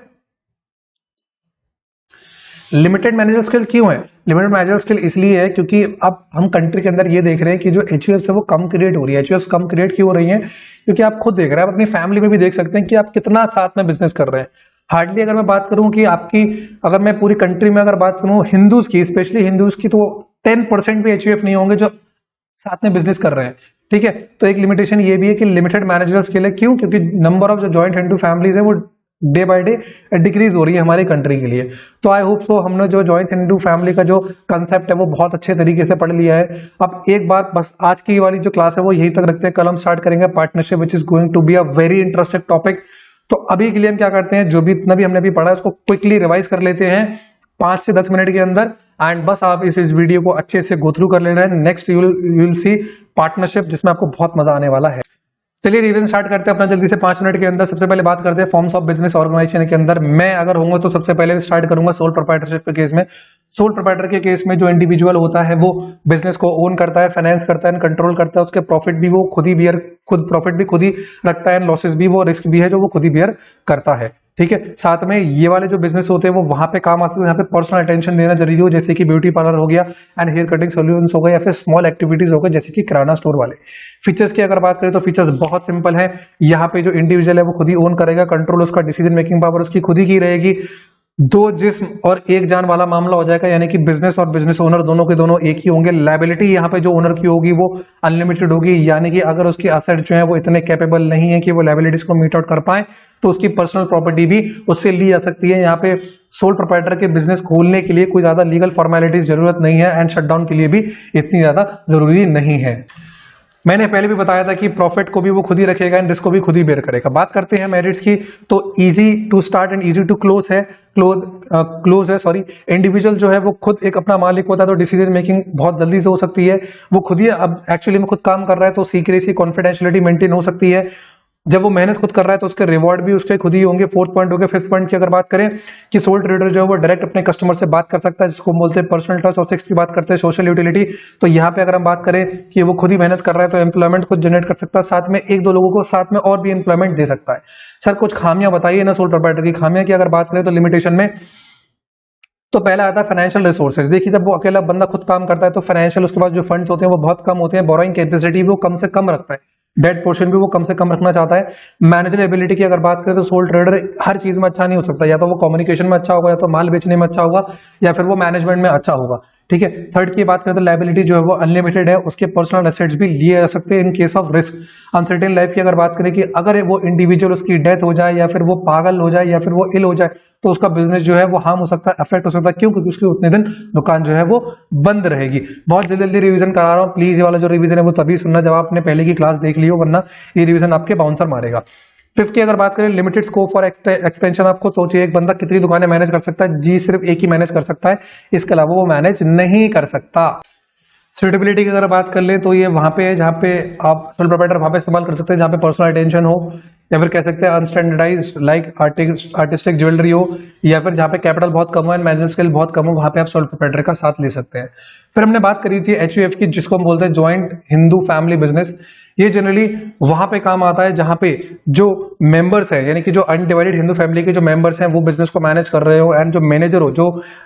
लिमिटेड मैनेजर स्किल। क्यों है लिमिटेड मैनेजर स्किल? इसलिए है क्योंकि अब हम कंट्री के अंदर ये देख रहे हैं कि जो एचयूएफ है वो कम क्रिएट हो रही है। एचयूएफ कम क्रिएट क्यों हो रही है? क्योंकि आप खुद देख रहे हैं, आप अपनी फैमिली में भी देख सकते हैं कि आप कितना साथ में बिजनेस कर रहे हैं। हार्डली अगर मैं बात करूं कि आपकी, अगर मैं पूरी कंट्री में अगर बात करूं हिंदूज की, स्पेशली हिंदूज की, तो 10% भी एचयूएफ नहीं होंगे जो साथ में बिजनेस कर रहे हैं, ठीक है। तो एक लिमिटेशन ये भी है कि लिमिटेड मैनेजरल स्किल है। क्यों? क्योंकि नंबर ऑफ जो जॉइंट हिंदू फैमिलीज है वो डे बाय डे डिक्रीज हो रही है हमारी कंट्री के लिए। तो आई होप सो हमने जो जॉइंट हिंदू फैमिली का जो कंसेप्ट है वो बहुत अच्छे तरीके से पढ़ लिया है। अब एक बार बस आज की वाली जो क्लास है वो यही तक रखते हैं, कल हम स्टार्ट करेंगे partnership, which is going to be a very interesting topic. तो अभी के लिए हम क्या करते हैं, जो भी इतना भी हमने अभी पढ़ा है उसको क्विकली रिवाइज कर लेते हैं 5 से 10 मिनट के अंदर, एंड बस आप इस वीडियो को अच्छे से गो थ्रू कर लेना है। Next you will see partnership, जिसमें आपको बहुत मजा आने वाला है। चलिए रिवीजन स्टार्ट करते हैं अपना जल्दी से 5 मिनट के अंदर। सबसे पहले बात करते हैं फॉर्म्स ऑफ बिजनेस ऑर्गेनाइजेशन के अंदर। मैं अगर होऊंगा तो सबसे पहले स्टार्ट करूंगा सोल प्रोप्राइटरशिप के केस में। सोल प्रोप्राइटर के केस में जो इंडिविजुअल होता है वो बिजनेस को ओन करता है, फाइनेंस करता है, कंट्रोल करता है, उसके प्रॉफिट भी वो खुद प्रॉफिट भी खुद ही रखता है, लॉसेस भी वो, रिस्क भी है जो वो खुद ही बियर करता है, ठीक है। साथ में ये वाले जो बिजनेस होते हैं वो वहां पे काम आते हैं, यहाँ पे पर्सनल अटेंशन देना जरूरी हो, जैसे कि ब्यूटी पार्लर हो गया एंड हेयर कटिंग सॉल्यूशंस हो गया, या फिर स्मॉल एक्टिविटीज हो गए जैसे कि किराना स्टोर वाले। फीचर्स की अगर बात करें तो फीचर्स बहुत सिंपल है। यहाँ पे जो इंडिविजुअल है वो खुद ही ओन करेगा, कंट्रोल उसका, डिसीजन मेकिंग पावर उसकी खुद ही की रहेगी। 2 जिस्म और 1 जान वाला मामला हो जाएगा, यानी कि बिजनेस और बिजनेस ओनर दोनों के दोनों एक ही होंगे। लायबिलिटी यहाँ पे जो ओनर की होगी वो अनलिमिटेड होगी, यानी कि अगर उसके एसेट जो है वो इतने कैपेबल नहीं है कि वो लायबिलिटीज को मीट आउट कर पाए तो उसकी पर्सनल प्रॉपर्टी भी उससे ली जा सकती है। यहाँ पे सोल प्रोप्राइटर के बिजनेस खोलने के लिए कोई ज्यादा लीगल फॉर्मेलिटीज जरूरत नहीं है, एंड शटडाउन के लिए भी इतनी ज्यादा जरूरी नहीं है। मैंने पहले भी बताया था कि प्रॉफिट को भी वो खुद ही रखेगा एंड रिस्क को भी खुद ही बेयर करेगा। बात करते हैं मेरिट्स की, तो easy to start and easy to close है, क्लोज है सॉरी। इंडिविजुअल जो है वो खुद एक अपना मालिक होता है, तो डिसीजन मेकिंग बहुत जल्दी से हो सकती है। वो खुद ही अब एक्चुअली में खुद काम कर रहा है, तो सीक्रेसी कॉन्फिडेंशियलिटी मेंटेन हो सकती है। जब वो मेहनत खुद कर रहा है तो उसके रिवॉर्ड भी उसके खुद ही होंगे। 4th पॉइंट हो गया। 5th पॉइंट की अगर बात करें कि सोल ट्रेडर जो है वो डायरेक्ट अपने कस्टमर से बात कर सकता है, जिसको बोलते हैं पर्सनल टच। और 6th की बात करते हैं सोशल यूटिलिटी, तो यहाँ पे अगर हम बात करें कि वो खुद ही मेहनत कर रहा है तो एम्प्लॉयमेंट खुद जनरेट कर सकता है, साथ में 1-2 लोगों को साथ में और भी एम्प्लॉयमेंट दे सकता है। सर कुछ खामियां बताइए ना सोल प्रोप्राइटर की। खामियां की अगर बात करें तो लिमिटेशन में तो पहला आता है फाइनेंशियल रिसोर्सेज। देखिए जब वो अकेला बंदा खुद काम करता है तो फाइनेंशियल उसके पास जो फंड्स होते हैं वो बहुत कम होते हैं, बोरोइंग कैपेसिटी भी वो कम से कम रखता है, डेट पोर्शन भी वो कम से कम रखना चाहता है। मैनेजर एबिलिटी की अगर बात करें तो सोल ट्रेडर हर चीज में अच्छा नहीं हो सकता, या तो वो कम्युनिकेशन में अच्छा होगा, या तो माल बेचने में अच्छा होगा, या फिर वो मैनेजमेंट में अच्छा होगा। ठीक है। थर्ड की बात करें तो लायबिलिटी जो है वो अनलिमिटेड है, उसके पर्सनल एसेट्स भी लिए जा सकते हैं in case of risk. Uncertain life की अगर बात करें कि अगर वो इंडिविजुअल उसकी डेथ हो जाए, या फिर वो पागल हो जाए, या फिर वो इल हो जाए, तो उसका बिजनेस जो है वो हार्म हो सकता है, अफेक्ट हो सकता है। क्यों? क्योंकि उसकी उतने दिन दुकान जो है वो बंद रहेगी। बहुत जल्दी जल्दी रिवीजन करा रहा हूँ, प्लीज ये वाला जो रिवीजन है वो तभी सुनना जब आपने पहले की क्लास देख ली हो, वरना ये रिवीजन आपके बाउंसर मारेगा। फिफ्थ की अगर बात करें लिमिटेड स्कोप फॉर एक्सपेंशन। आपको सोचिए एक बंदा कितनी दुकानें मैनेज कर सकता है? जी सिर्फ एक ही मैनेज कर सकता है, इसके अलावा वो मैनेज नहीं कर सकता। सुटेबिलिटी की अगर बात कर ले तो ये वहां पे है जहां पे आप सोल प्रोप्राइटर वहां पे इस्तेमाल कर सकते हैं जहां पे पर्सनल अटेंशन हो, या फिर कह सकते हैं अनस्टैंडर्डाइज लाइक आर्टिस्टिक ज्वेलरी हो, या फिर जहां पे कैपिटल बहुत कम हो एंड मैनेजर स्किल बहुत कम हो, वहां पे आप सोल प्रोप्राइटर का साथ ले सकते हैं। फिर हमने बात करी थी एचयूएफ की, जिसको हम बोलते हैं ज्वाइंट हिंदू फैमिली बिजनेस। ये जनरली वहां पे काम आता है जहां पे जो मेंबर्स है, यानी कि जो अनडिवाइडेड हिंदू फैमिली के जो मेंबर्स हैं वो बिजनेस को मैनेज कर रहे हो, एंड जो मैनेजर हो,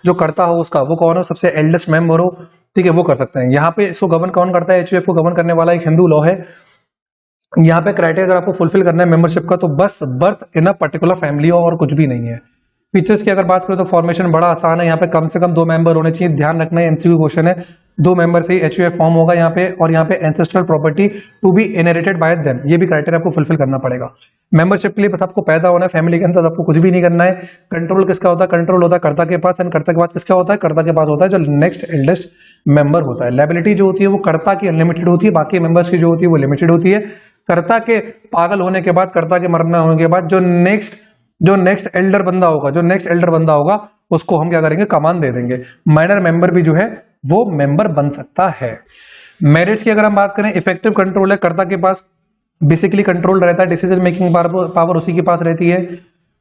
जो करता हो उसका, वो कौन हो? सबसे एल्डेस्ट मेंबर हो। ठीक है, वो कर सकते हैं। यहाँ पे इसको गवर्न कौन करता है? एचयूएफ को गवर्न करने वाला एक हिंदू लॉ है। यहाँ पे क्राइटेरिया अगर आपको फुलफिल करना है मेंबरशिप का, तो बस birth in a particular family हो और कुछ भी नहीं है। फीचर्स की अगर बात करें तो फॉर्मेशन बड़ा आसान है। यहाँ पे कम से कम 2 मेंबर होने चाहिए। ध्यान रखना है एमसीक्यू क्वेश्चन है, 2 मेंबर से ही एचयूएफ फॉर्म होगा यहाँ पे। और यहाँ पे ancestral property to be inherited by them, ये भी क्राइटेरिया आपको फुलफिल करना पड़ेगा। मेंबरशिप के लिए बस आपको पैदा होना है, फैमिली के अंदर आपको कुछ भी नहीं करना है। कंट्रोल किसका होता है? कंट्रोल होता है कर्ता के पास, एंड कर्ता के बाद किसका होता है? कर्ता के पास होता है जो नेक्स्ट एल्डेस्ट मेंबर होता है। लायबिलिटी जो होती है वो कर्ता की अनलिमिटेड होती है, बाकी मेंबर्स की जो होती है वो लिमिटेड होती है। कर्ता के पागल होने के बाद, कर्ता के मरना होने के बाद जो नेक्स्ट एल्डर बंदा होगा उसको हम क्या करेंगे? कमान दे देंगे। माइनर मेंबर भी जो है वो मेंबर बन सकता है। मेरिट्स की अगर हम बात करें, इफेक्टिव कंट्रोल है कर्ता के पास, बेसिकली कंट्रोल रहता है, डिसीजन मेकिंग पावर उसी के पास रहती है।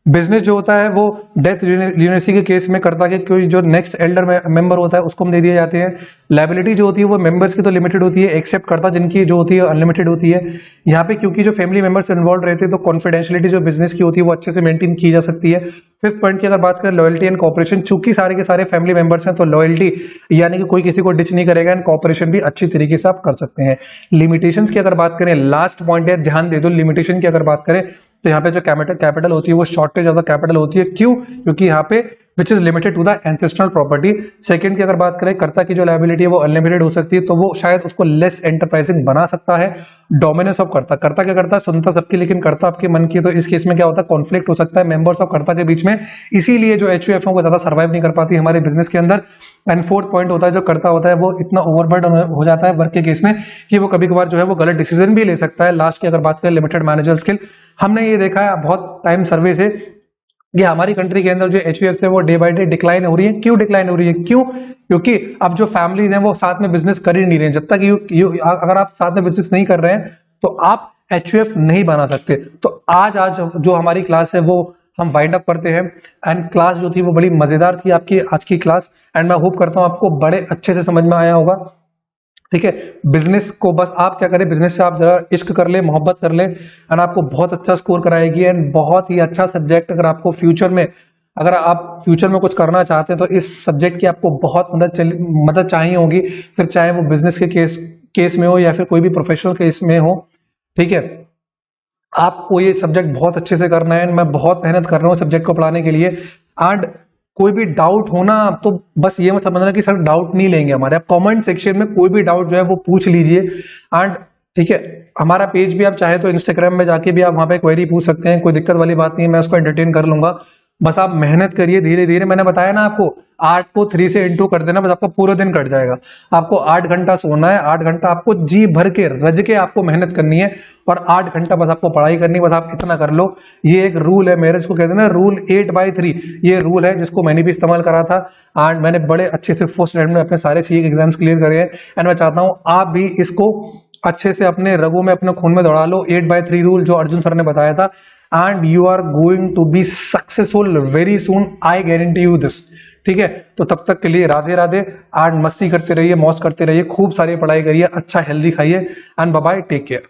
बिजनेस जो होता है वो डेथ ल्यूनेसी के केस में कर्ता के कोई जो नेक्स्ट एल्डर मेंबर होता है उसको हम दे दिए जाते हैं। लायबिलिटी जो होती है वो मेंबर्स की तो लिमिटेड होती है, एक्सेप्ट कर्ता जिनकी जो होती है अनलिमिटेड होती है। यहाँ पे क्योंकि जो फैमिली मेंबर्स इन्वॉल्व रहते हैं तो कॉन्फिडेंशियलिटी जो बिजनेस की होती है वो अच्छे से मेंटेन की जा सकती है। फिफ्थ पॉइंट की अगर बात करें लॉयल्टी एंड कॉपरेशन, चूंकि सारे के सारे फैमिली मेंबर्स हैं तो लॉयल्टी यानी कि कोई किसी को डिच नहीं करेगा, एंड कॉपरेशन भी अच्छी तरीके से आप कर सकते हैं। लिमिटेशंस की अगर बात करें, लास्ट पॉइंट है, ध्यान दे दो। लिमिटेशन की अगर बात करें तो यहाँ पे जो कैपिटल होती है वो शॉर्टेज ऑफ द कैपिटल होती है। क्यों? क्योंकि यहाँ पे which is limited to the ancestral property. Second की अगर बात करें, कर्ता की जो लायबिलिटी है वो अनलिमिटेड हो सकती है, तो वो शायद उसको लेस एंटरप्राइजिंग बना सकता है। डोमिनेंस ऑफ कर्ता, कर्ता क्या करता है? सुनता सबकी लेकिन करता आपके मन की, तो इस केस में क्या होता है? कॉन्फ्लिक्ट हो सकता है मेंबर्स ऑफ कर्ता के बीच में, इसीलिए जो एचयूएफ है वो ज्यादा सर्वाइव नहीं कर पाती हमारे बिजनेस के अंदर। एंड फोर्थ पॉइंट होता है जो कर्ता होता है वो इतना ओवरबर्डन हो जाता है वर्क के केस में कि वो कभी कभार जो है वो गलत डिसीजन भी ले सकता है। लास्ट की अगर बात करें लिमिटेड मैनेजर स्किल, हमने ये देखा है बहुत टाइम सर्वे से कि हमारी कंट्री के अंदर जो एचयूएफ है वो डे बाय डे डिक्लाइन हो रही है। क्यों डिक्लाइन हो रही है? क्यों? क्योंकि अब जो फैमिलीज हैं वो साथ में बिजनेस कर ही नहीं रहे हैं। जब तक अगर आप साथ में बिजनेस नहीं कर रहे हैं तो आप एचयूएफ नहीं बना सकते। तो आज जो हमारी क्लास है वो हम वाइंड अप करते हैं। एंड क्लास जो थी वो बड़ी मजेदार थी आपकी आज की क्लास, एंड मैं होप करता हूं आपको बड़े अच्छे से समझ में आया होगा। ठीक है, बिजनेस को बस आप क्या करें, बिजनेस से आप जरा इश्क कर ले, मोहब्बत कर ले, एंड आपको बहुत अच्छा स्कोर कराएगी। एंड बहुत ही अच्छा सब्जेक्ट, अगर आपको फ्यूचर में अगर आप फ्यूचर में कुछ करना चाहते हैं तो इस सब्जेक्ट की आपको बहुत मदद चाहिए होगी, फिर चाहे वो बिजनेस के केस में हो या फिर कोई भी प्रोफेशनल केस में हो। ठीक है, आपको ये सब्जेक्ट बहुत अच्छे से करना है। मैं बहुत मेहनत कर रहा हूँ सब्जेक्ट को पढ़ाने के लिए। एंड कोई भी डाउट होना तो बस ये मत समझना कि सर डाउट नहीं लेंगे हमारे, आप कमेंट सेक्शन में कोई भी डाउट जो है वो पूछ लीजिए। एंड ठीक है, हमारा पेज भी आप चाहे तो इंस्टाग्राम में जाके भी आप वहां पे क्वेरी पूछ सकते हैं, कोई दिक्कत वाली बात नहीं है, मैं उसको एंटरटेन कर लूंगा। बस आप मेहनत करिए धीरे धीरे। मैंने बताया ना आपको, 8 को 3 से इंटू कर देना, बस आपका पूरा दिन कट जाएगा। आपको 8 घंटा सोना है, 8 घंटा आपको जी भर के रज के आपको मेहनत करनी है, और 8 घंटा बस आपको पढ़ाई करनी है। बस आप इतना कर लो। ये एक रूल है मेरे, इसको कहते हैं ना रूल 8/3। ये रूल है जिसको मैंने भी इस्तेमाल करा था, एंड मैंने बड़े अच्छे से फर्स्ट अटेम्प्ट में अपने सारे सीए एग्जाम्स क्लियर करे हैं। एंड मैं चाहता हूं आप भी इसको अच्छे से अपने रगों में, अपने खून में दौड़ा लो। 8/3 रूल जो अर्जुन सर ने बताया था, and you are going to be successful very soon, I guarantee you this. ठीक है, तो तब तक के लिए राधे राधे। एंड मस्ती करते रहिए, मौज करते रहिए, खूब सारी पढ़ाई करिए, अच्छा हेल्दी खाइए, and bye bye, take care.